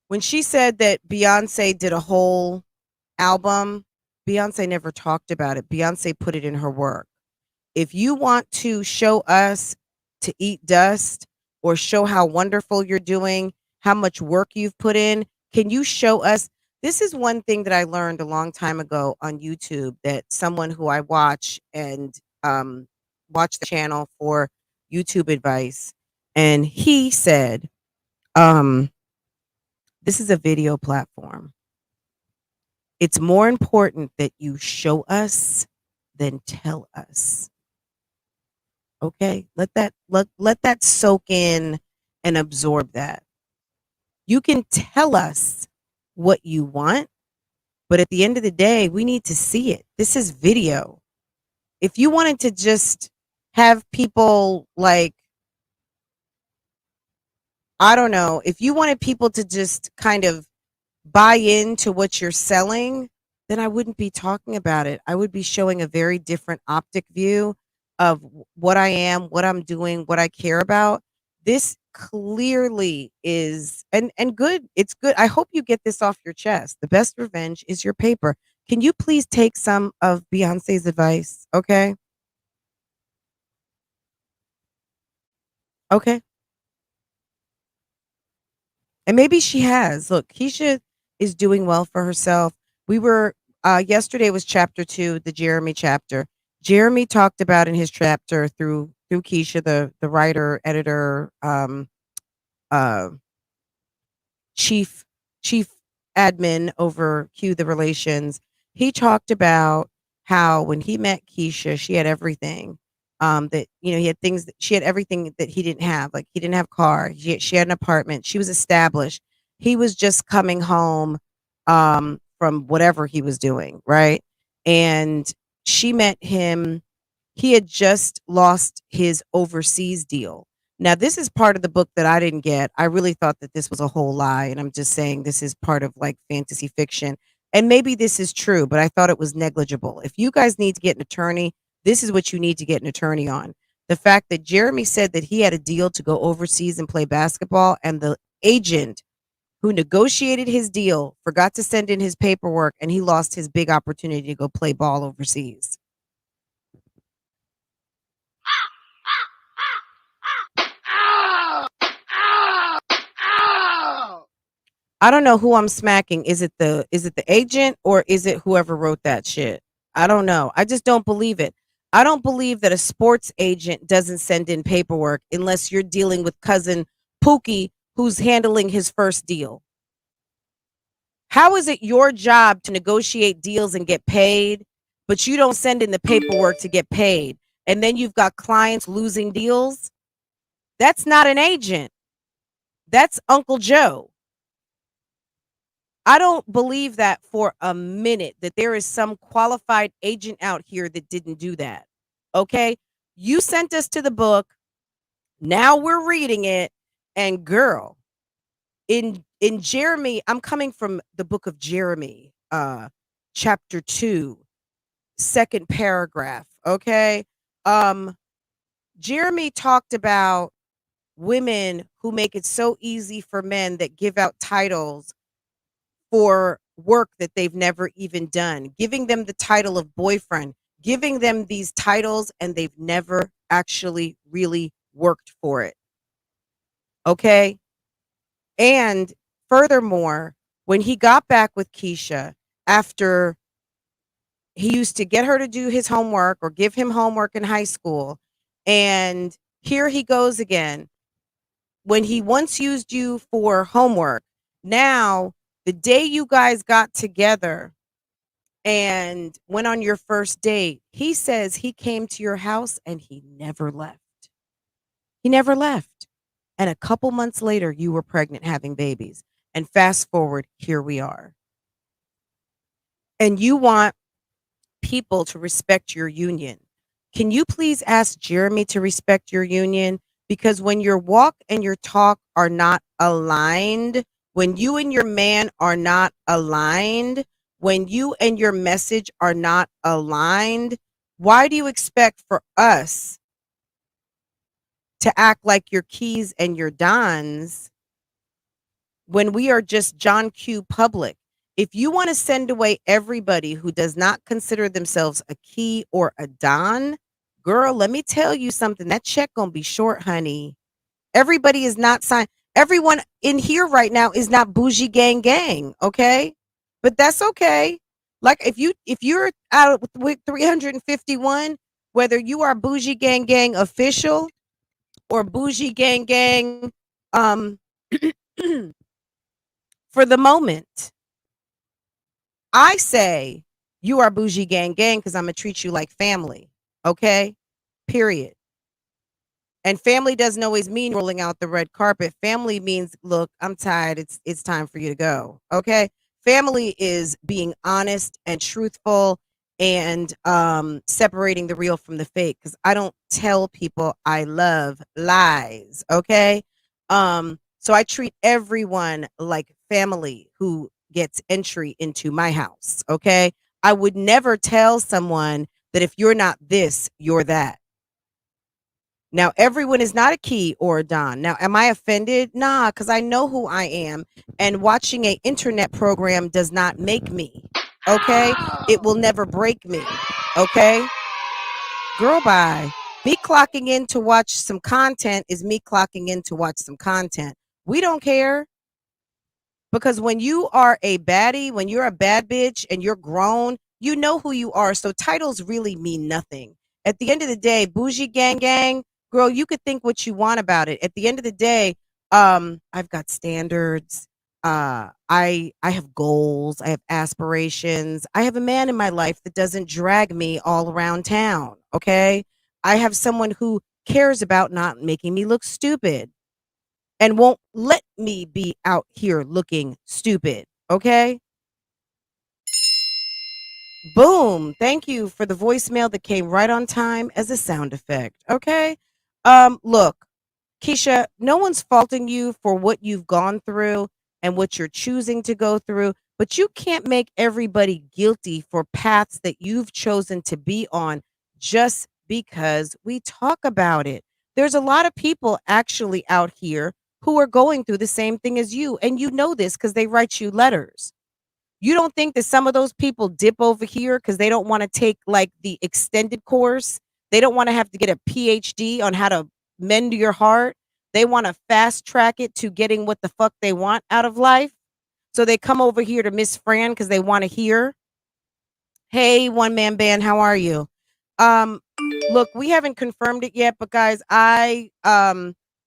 when she said that Beyonce did a whole album, Beyonce never talked about it. Beyonce put it in her work. If you want to show us to eat dust or show how wonderful you're doing, how much work you've put in, can you show us? This is one thing that I learned a long time ago on YouTube, that someone who I watch and watch the channel for YouTube advice, and he said, this is a video platform. It's more important that you show us than tell us. Okay? Let that soak in and absorb that. You can tell us what you want, but at the end of the day, we need to see it. This is video. If you wanted to just have people like, I don't know, if you wanted people to just kind of buy into what you're selling, then I wouldn't be talking about it. I would be showing a very different optic view of what I am, what I'm doing, what I care about. This clearly is and good. It's good. I hope you get this off your chest. The best revenge is your paper. Can you please take some of Beyonce's advice? Okay. Okay. And maybe she has. Look, Keisha is doing well for herself. We were yesterday was chapter 2, the Jeremy chapter. Jeremy talked about in his chapter through Keisha, the writer, editor, uh chief chief admin over Q the relations. He talked about how when he met Keisha, she had everything. That he had things that she had everything that he didn't have. Like, he didn't have a car. She had an apartment. She was established. He was just coming home from whatever he was doing, right? And she met him. He had just lost his overseas deal. Now, this is part of the book that I didn't get. I really thought that this was a whole lie, and I'm just saying this is part of like fantasy fiction. And maybe this is true, but I thought it was negligible. If you guys need to get an attorney, this is what you need to get an attorney on. The fact that Jeremy said that he had a deal to go overseas and play basketball, and the agent who negotiated his deal forgot to send in his paperwork, and he lost his big opportunity to go play ball overseas. I don't know who I'm smacking. Is it the agent, or is it whoever wrote that shit? I don't know. I just don't believe it. I don't believe that a sports agent doesn't send in paperwork unless you're dealing with cousin Pookie, who's handling his first deal. How is it your job to negotiate deals and get paid, but you don't send in the paperwork to get paid? And then you've got clients losing deals? That's not an agent. That's Uncle Joe. I don't believe that for a minute, that there is some qualified agent out here that didn't do that. Okay? You sent us to the book. Now we're reading it. And girl, in Jeremy, I'm coming from the book of Jeremy, chapter 2, second paragraph. Okay? Jeremy talked about women who make it so easy for men that give out titles for work that they've never even done, giving them the title of boyfriend, giving them these titles, and they've never actually really worked for it. Okay? And furthermore, when he got back with Keisha after he used to get her to do his homework or give him homework in high school, and here he goes again. When he once used you for homework, now the day you guys got together and went on your first date, he says he came to your house and he never left. He never left. And a couple months later, you were pregnant having babies. And fast forward, here we are. And you want people to respect your union. Can you please ask Jeremy to respect your union? Because when your walk and your talk are not aligned, when you and your man are not aligned, when you and your message are not aligned, why do you expect for us to act like your keys and your dons when we are just John Q. Public? If you want to send away everybody who does not consider themselves a key or a don, girl, let me tell you something. That check gonna be short, honey. Everybody is not signed. Everyone in here right now is not bougie gang gang, okay? But that's okay. Like if you're out with 351, whether you are bougie gang gang official or bougie gang gang for the moment, I say you are bougie gang gang because I'm gonna treat you like family. Okay? Period. And family doesn't always mean rolling out the red carpet. Family means, look, I'm tired. It's time for you to go. Okay? Family is being honest and truthful and separating the real from the fake. Because I don't tell people I love lies. Okay? So I treat everyone like family who gets entry into my house. Okay? I would never tell someone that if you're not this, you're that. Now, everyone is not a key or a don. Now, am I offended? Nah, because I know who I am. And watching a internet program does not make me. Okay? It will never break me. Okay? Girl, bye. Me clocking in to watch some content is me clocking in to watch some content. We don't care. Because when you are a baddie, when you're a bad bitch and you're grown, you know who you are. So titles really mean nothing. At the end of the day, bougie gang gang, girl, you could think what you want about it. At the end of the day, I've got standards. I have goals. I have aspirations. I have a man in my life that doesn't drag me all around town. Okay. I have someone who cares about not making me look stupid and won't let me be out here looking stupid. Okay. Boom. Thank you for the voicemail that came right on time as a sound effect. Okay. Look, Keisha, no one's faulting you for what you've gone through and what you're choosing to go through, but you can't make everybody guilty for paths that you've chosen to be on just because we talk about it. There's a lot of people actually out here who are going through the same thing as you, and you know this because they write you letters. You don't think that some of those people dip over here because they don't want to take like the extended course? They don't want to have to get a PhD on how to mend your heart. They want to fast track it to getting what the fuck they want out of life. So they come over here to Miss Fran because they want to hear, hey, one man band, how are you? Um, Look, we haven't confirmed it yet, but guys,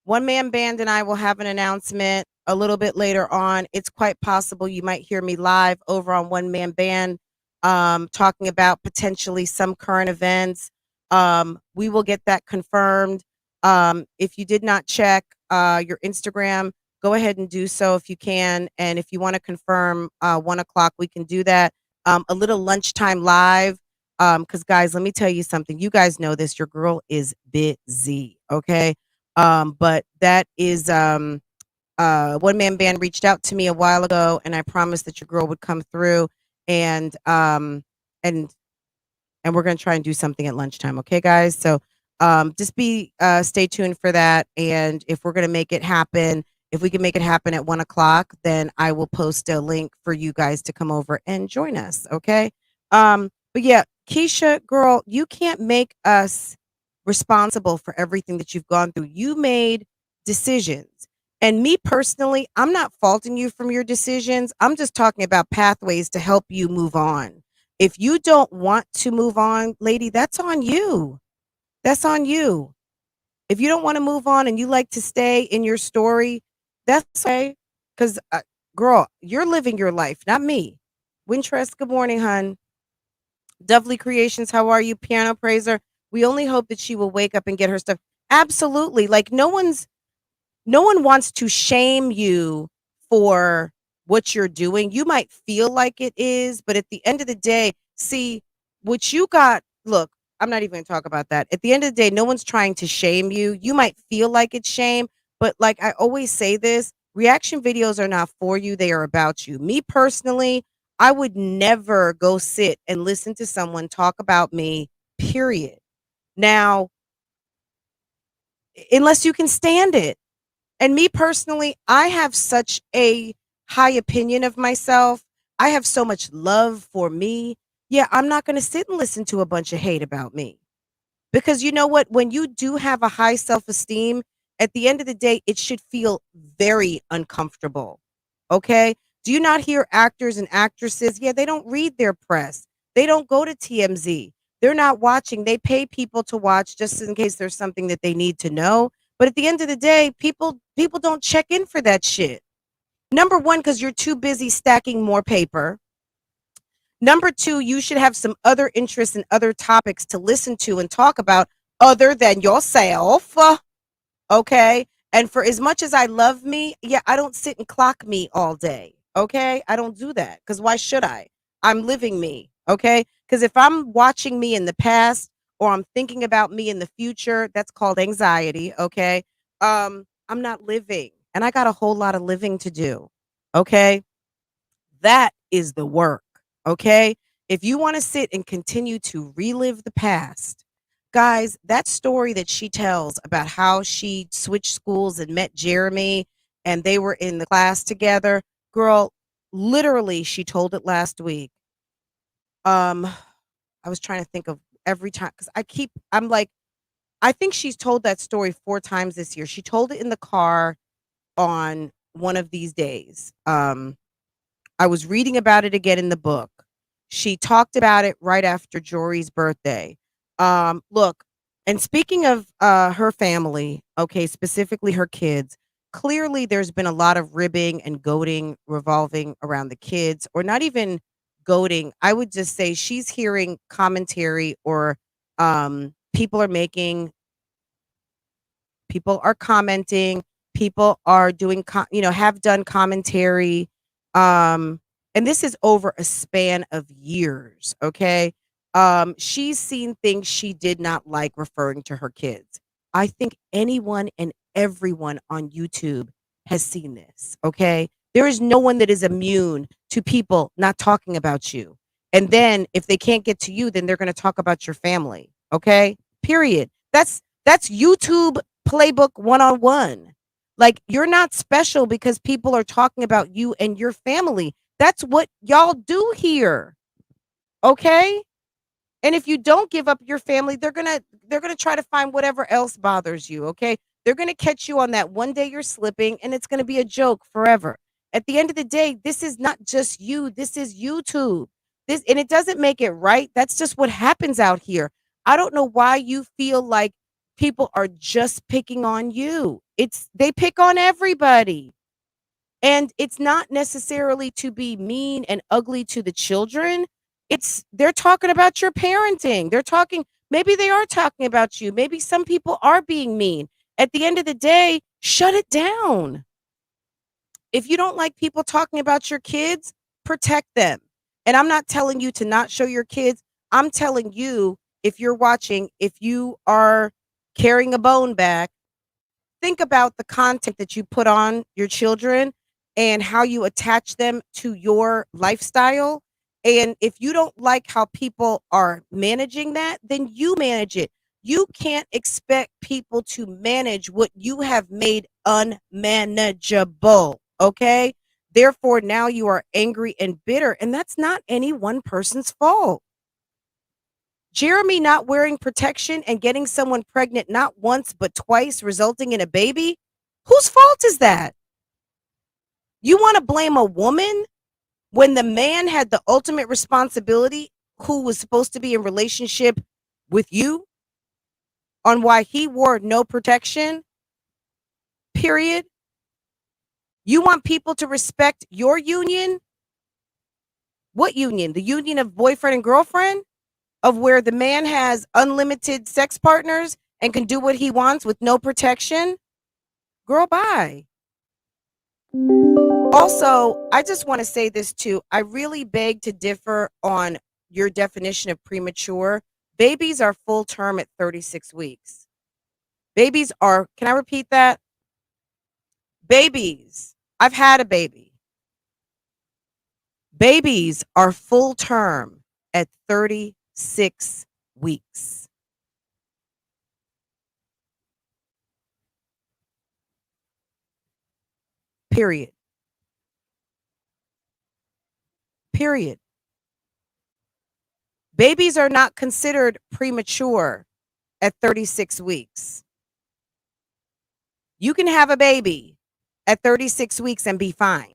one man band and I will have an announcement a little bit later on. It's quite possible you might hear me live over on one man band, talking about potentially some current events. We will get that confirmed. If you did not check your Instagram, go ahead and do so if you can. And if you want to confirm 1 o'clock, we can do that. A little lunchtime live. Because guys, let me tell you something. You guys know this. Your girl is busy. Okay. But that is one man band reached out to me a while ago, and I promised that your girl would come through and and we're gonna try and do something at lunchtime. Okay, guys. So just stay tuned for that. And if we're gonna make it happen, if we can make it happen at 1 o'clock, then I will post a link for you guys to come over and join us. Okay. But yeah, Keisha, girl, you can't make us responsible for everything that you've gone through. You made decisions. And me personally, I'm not faulting you from your decisions. I'm just talking about pathways to help you move on. If you don't want to move on, lady, that's on you. That's on you. If you don't want to move on and you like to stay in your story, that's okay. Because, girl, you're living your life, not me. Wintress, good morning, hun. Dovely Creations, how are you? Piano Praiser. We only hope that she will wake up and get her stuff. Absolutely. Like no one wants to shame you for what you're doing. You might feel like it is, but at the end of the day, see what you got. Look, I'm not even going to talk about that. At the end of the day, no one's trying to shame you. You might feel like it's shame, but like I always say this, reaction videos are not for you. They are about you. Me personally, I would never go sit and listen to someone talk about me, period. Now, unless you can stand it. And me personally, I have such a high opinion of myself. I have so much love for me. Yeah, I'm not going to sit and listen to a bunch of hate about me. Because you know what? When you do have a high self-esteem, at the end of the day, it should feel very uncomfortable. Okay? Do you not hear actors and actresses? Yeah, they don't read their press. They don't go to TMZ. They're not watching. They pay people to watch just in case there's something that they need to know. But at the end of the day, people don't check in for that shit. Number one, because you're too busy stacking more paper. Number two, you should have some other interests and other topics to listen to and talk about other than yourself. Okay. And for as much as I love me, yeah, I don't sit and clock me all day. Okay. I don't do that because why should I? I'm living me. Okay. Because if I'm watching me in the past or I'm thinking about me in the future, that's called anxiety. Okay. I'm not living and I got a whole lot of living to do. Okay. That is the work. Okay. If you want to sit and continue to relive the past, guys, that story that she tells about how she switched schools and met Jeremy and they were in the class together, girl, literally, she told it last week. I was trying to think of every time because I'm like, I think she's told that story 4 times this year. She told it in the car on one of these days. I was reading about it again in the book. She talked about it right after Jory's birthday. Look, and speaking of her family, okay, specifically her kids, clearly there's been a lot of ribbing and goading revolving around the kids, or not even goading. I would just say she's hearing commentary or people are commenting, people are doing have done commentary, and this is over a span of years. Okay, she's seen things she did not like referring to her kids. I think anyone and everyone on YouTube has seen this. Okay, there is no one that is immune to people not talking about you, and then if they can't get to you, then they're going to talk about your family. Okay, period. That's YouTube playbook 101. Like, you're not special because people are talking about you and your family. That's what y'all do here. Okay? And if you don't give up your family, they're going to try to find whatever else bothers you, okay? They're going to catch you on that one day you're slipping and it's going to be a joke forever. At the end of the day, this is not just you. This is YouTube. And it doesn't make it right. That's just what happens out here. I don't know why you feel like people are just picking on you. They pick on everybody. And it's not necessarily to be mean and ugly to the children. They're talking about your parenting. Maybe they are talking about you. Maybe some people are being mean. At the end of the day, shut it down. If you don't like people talking about your kids, protect them. And I'm not telling you to not show your kids. I'm telling you, if you're watching, if you are carrying a bone back, think about the content that you put on your children and how you attach them to your lifestyle. And if you don't like how people are managing that, then you manage it. You can't expect people to manage what you have made unmanageable. Okay. Therefore, now you are angry and bitter, and that's not any one person's fault. Jeremy not wearing protection and getting someone pregnant not once but twice, resulting in a baby? Whose fault is that? You want to blame a woman when the man had the ultimate responsibility, who was supposed to be in relationship with you, on why he wore no protection? Period. You want people to respect your union? What union? The union of boyfriend and girlfriend? Of where the man has unlimited sex partners and can do what he wants with no protection? Girl, bye. Also, I just want to say this too. I really beg to differ on your definition of premature. Babies are full term at 36 weeks. Babies are, can I repeat that? Babies. I've had a baby. Babies are full term at 36 weeks. Period. Period. Babies are not considered premature at 36 weeks. You can have a baby at 36 weeks and be fine.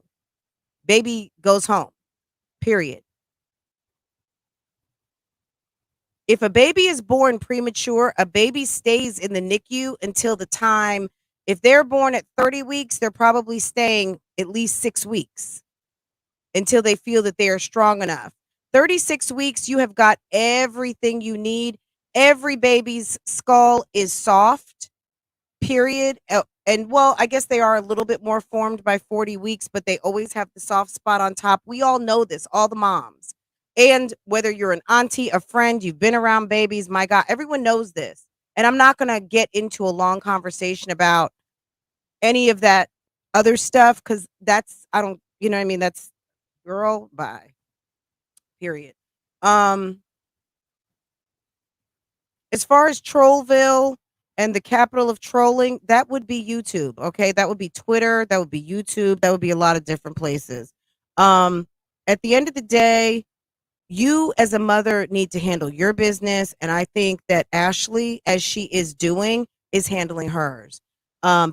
Baby goes home. Period. If a baby is born premature, a baby stays in the NICU until the time, if they're born at 30 weeks, they're probably staying at least 6 weeks until they feel that they are strong enough. 36 weeks, you have got everything you need. Every baby's skull is soft, period. And well, I guess they are a little bit more formed by 40 weeks, but they always have the soft spot on top. We all know this, all the moms. And whether you're an auntie, a friend, you've been around babies, my God, everyone knows this. And I'm not going to get into a long conversation about any of that other stuff because that's, I don't, you know what I mean? That's, girl, bye. Period. As far as Trollville and the capital of trolling, that would be YouTube. Okay, that would be Twitter. That would be YouTube. That would be a lot of different places. At the end of the day, you as a mother need to handle your business, and I think that Ashley, as she is doing, is handling hers.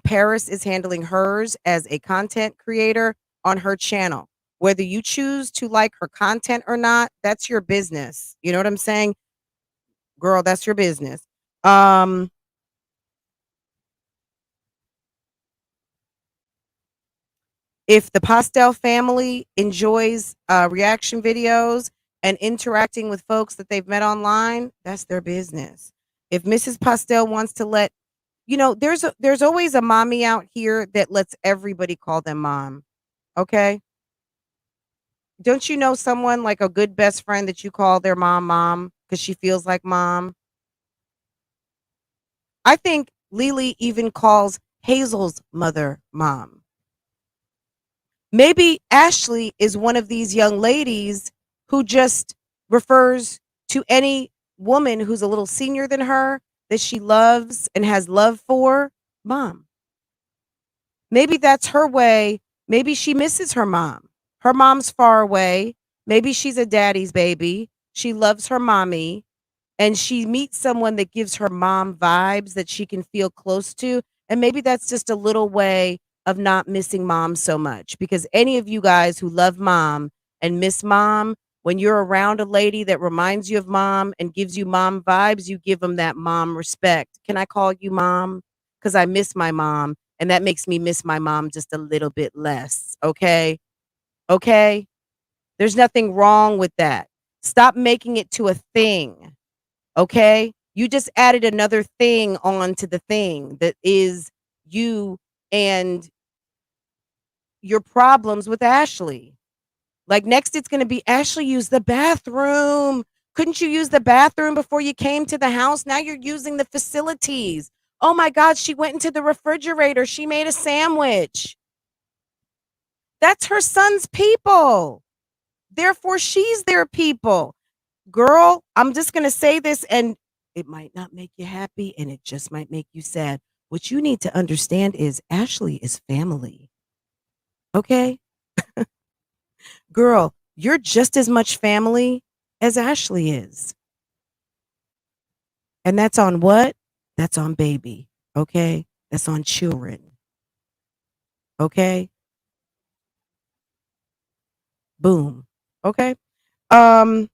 Paris is handling hers as a content creator on her channel. Whether you choose to like her content or not, that's your business. You know what I'm saying? Girl, that's your business. If the Pastel family enjoys reaction videos and interacting with folks that they've met online, that's their business. If Mrs. Pastel wants to let, you know, there's always a mommy out here that lets everybody call them mom. Okay? Don't you know someone like a good best friend that you call their mom because she feels like mom? I think Lily even calls Hazel's mother mom. Maybe Ashley is one of these young ladies who just refers to any woman who's a little senior than her that she loves and has love for, mom. Maybe that's her way. Maybe she misses her mom. Her mom's far away. Maybe she's a daddy's baby. She loves her mommy. And she meets someone that gives her mom vibes that she can feel close to. And maybe that's just a little way of not missing mom so much. Because any of you guys who love mom and miss mom, when you're around a lady that reminds you of mom and gives you mom vibes, you give them that mom respect. Can I call you mom? Because I miss my mom. And that makes me miss my mom just a little bit less. Okay? Okay? There's nothing wrong with that. Stop making it to a thing. Okay? You just added another thing onto the thing that is you and your problems with Ashley. Like next it's going to be Ashley used the bathroom. Couldn't you use the bathroom before you came to the house? Now you're using the facilities. Oh my God, she went into the refrigerator. She made a sandwich. That's her son's people. Therefore, she's their people. Girl, I'm just going to say this, and it might not make you happy, and it just might make you sad. What you need to understand is Ashley is family. Okay? Girl, you're just as much family as Ashley is. And that's on what? That's on baby. Okay? That's on children. Okay? Boom. Okay? Um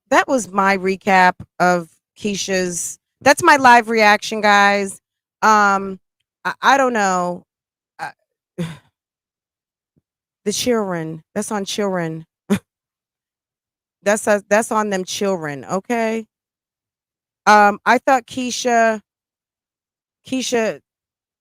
that was my recap of Keisha's. That's my live reaction, guys. I don't know. Uh, the children. That's on children. That's on them children, okay? I thought Keisha,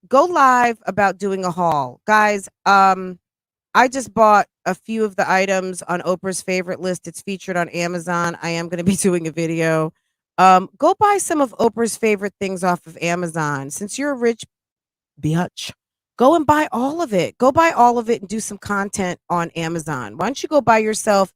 go live about doing a haul. Guys, I just bought a few of the items on Oprah's favorite list. It's featured on Amazon. I am going to be doing a video. Go buy some of Oprah's favorite things off of Amazon. Since you're a rich bitch, go and buy all of it. Go buy all of it and do some content on Amazon. Why don't you go buy yourself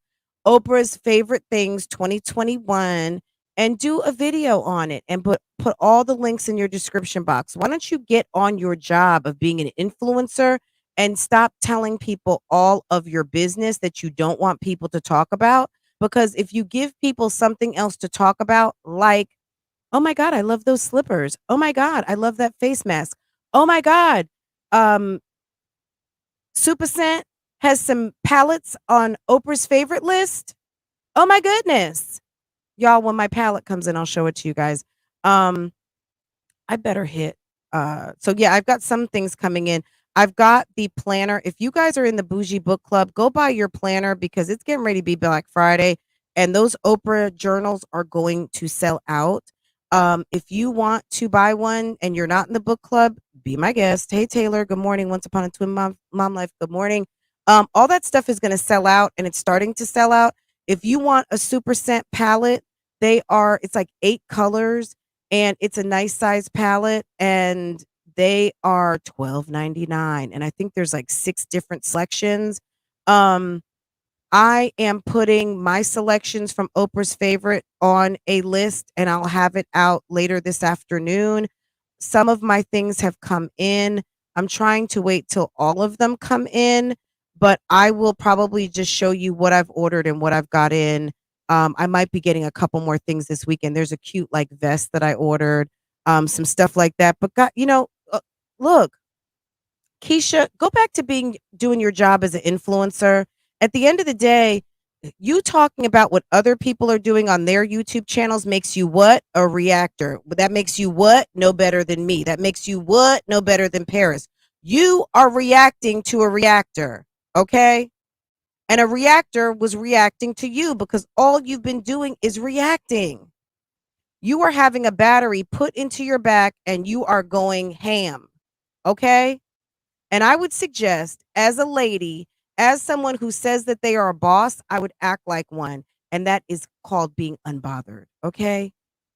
Oprah's favorite things 2021 and do a video on it and put all the links in your description box. Why don't you get on your job of being an influencer and stop telling people all of your business that you don't want people to talk about? Because if you give people something else to talk about, like, oh my God, I love those slippers. Oh my God, I love that face mask. Oh my God, um, Super Scent has some palettes on Oprah's favorite list. Oh my goodness. Y'all, when my palette comes in, I'll show it to you guys. I better hit. So yeah, I've got some things coming in. I've got the planner. If you guys are in the Bougie Book Club, go buy your planner because it's getting ready to be Black Friday and those Oprah journals are going to sell out. If you want to buy one and you're not in the book club, be my guest. Hey Taylor, good morning. Once upon a twin mom life, good morning. All that stuff is going to sell out and it's starting to sell out. If you want a Super Scent palette, it's like 8 colors and it's a nice size palette and they are $12.99 and I think there's like 6 different sections. I am putting my selections from Oprah's favorite on a list and I'll have it out later this afternoon. Some of my things have come in. I'm trying to wait till all of them come in, but I will probably just show you what I've ordered and what I've got in. I might be getting a couple more things this weekend. There's a cute like vest that I ordered, some stuff like that. But look, Keisha, go back to doing your job as an influencer. At the end of the day, you talking about what other people are doing on their YouTube channels makes you what? A reactor. That makes you what? No better than me. That makes you what? No better than Paris. You are reacting to a reactor, okay? And a reactor was reacting to you because all you've been doing is reacting. You are having a battery put into your back and you are going ham, okay? And I would suggest, as a lady, as someone who says that they are a boss, I would act like one. And that is called being unbothered. Okay.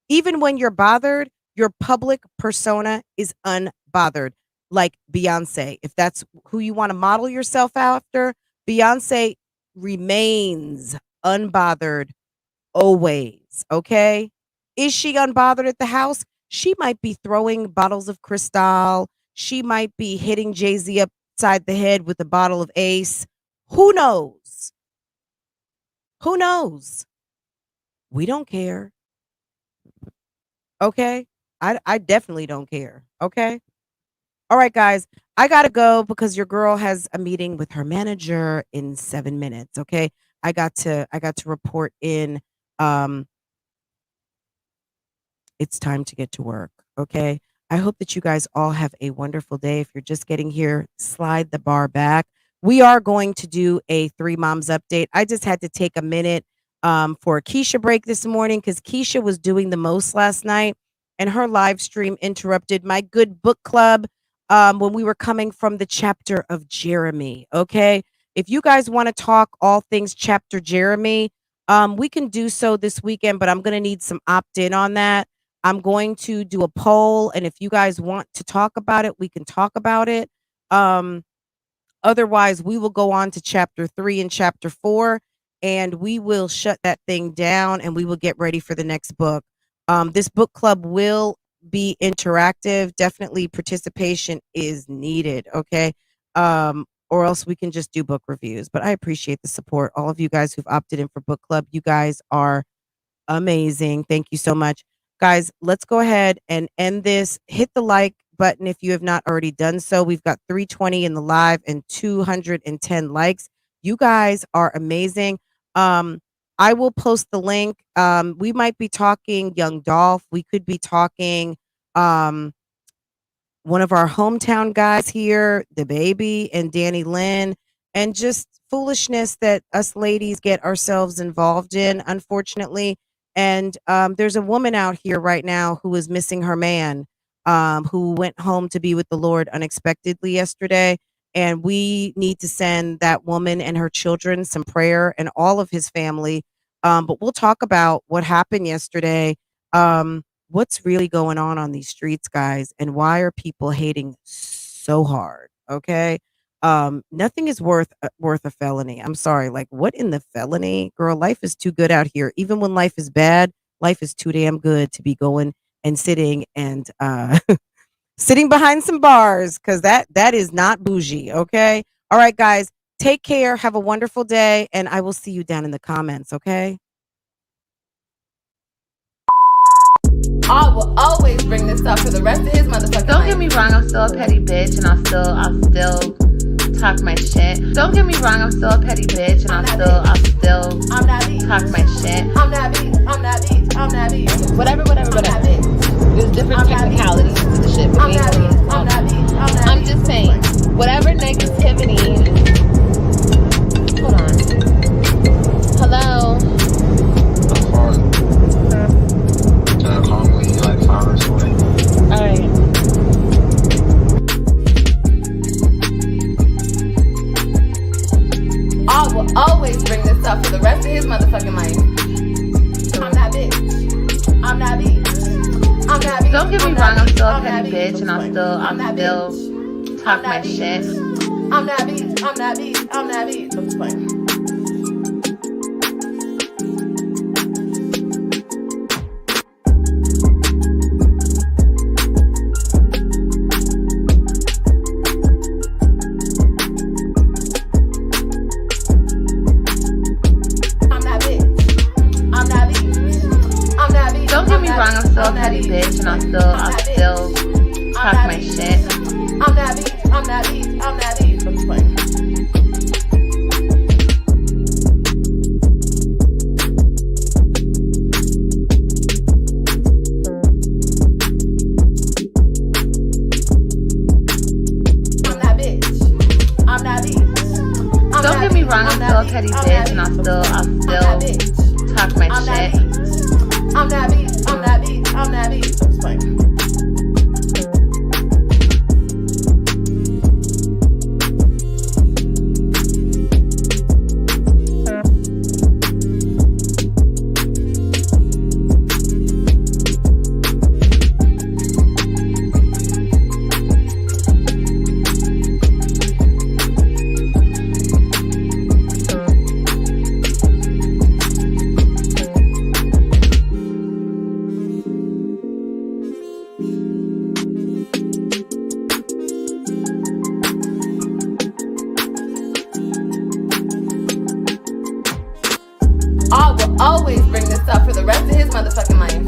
Even when you're bothered, your public persona is unbothered. Like Beyonce. If that's who you want to model yourself after, Beyonce remains unbothered always. Okay. Is she unbothered at the house? She might be throwing bottles of Cristal. She might be hitting Jay-Z upside the head with a bottle of Ace. Who knows? Who knows? We don't care. Okay? I definitely don't care. Okay? All right, guys. I got to go because your girl has a meeting with her manager in 7 minutes. Okay? I got to report in. It's time to get to work. Okay? I hope that you guys all have a wonderful day. If you're just getting here, slide the bar back. We are going to do a 3 Moms update. I just had to take a minute for a Keisha break this morning because Keisha was doing the most last night and her live stream interrupted my good book club when we were coming from the chapter of Jeremy. Okay. If you guys want to talk all things chapter Jeremy, we can do so this weekend, but I'm going to need some opt-in on that. I'm going to do a poll, and if you guys want to talk about it, we can talk about it. Otherwise, we will go on to chapter 3 and chapter 4, and we will shut that thing down, and we will get ready for the next book. This book club will be interactive. Definitely participation is needed, okay? or else we can just do book reviews. But I appreciate the support. All of you guys who've opted in for book club, you guys are amazing. Thank you so much. Guys, let's go ahead and end this. Hit the like button if you have not already done so. We've got 320 in the live and 210 likes. You guys are amazing. I will post the link. We might be talking Young Dolph. We could be talking one of our hometown guys here, the baby and Danny Lynn, and just foolishness that us ladies get ourselves involved in, unfortunately. And there's a woman out here right now who is missing her man, who went home to be with the Lord unexpectedly yesterday. And we need to send that woman and her children some prayer, and all of his family. But we'll talk about what happened yesterday. What's really going on these streets, guys, and why are people hating so hard? Okay. Nothing is worth a felony. I'm sorry. Like, what in the felony? Girl, life is too good out here. Even when life is bad, life is too damn good to be going and sitting and sitting behind some bars, because that is not bougie. Okay. All right, guys. Take care. Have a wonderful day, and I will see you down in the comments. Okay. I will always bring this up for the rest of his motherfucking Don't get me wrong, I'm still a petty bitch, and I'll still talk my shit. Don't get me wrong, I'm still a petty bitch, and I'll still talk my shit. I'm not beat. Whatever. There's different technicalities to the shit. I'm just saying, whatever negativity. Hold on. Hello. Alright. I will always bring this up for the rest of his motherfucking life. I'm not bitch. I'm not beat. Don't get me wrong, I'm still a petty bitch, and I'll still talk my shit. I'm not beat. I'm just playing. I'm still a petty bitch, and I'll still talk my shit. I'm not beat. I'm just playing. Don't get me wrong, I'm still a petty bitch, and I'll still talk my shit. I'm not beat. I'm just playing. I will always bring this up for the rest of his motherfucking life.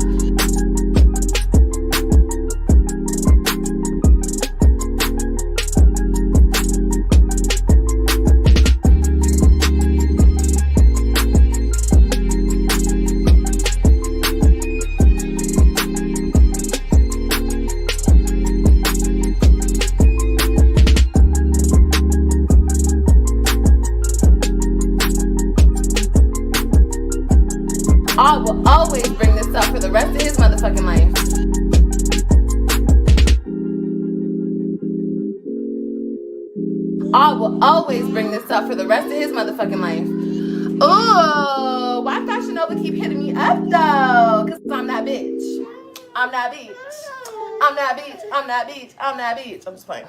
I will always bring this up for the rest of his motherfucking life. I will always bring this up for the rest of his motherfucking life. Ooh, why Fashion Nova keep hitting me up though? Cause I'm that bitch. I'm that bitch. I'm that bitch. I'm just playing.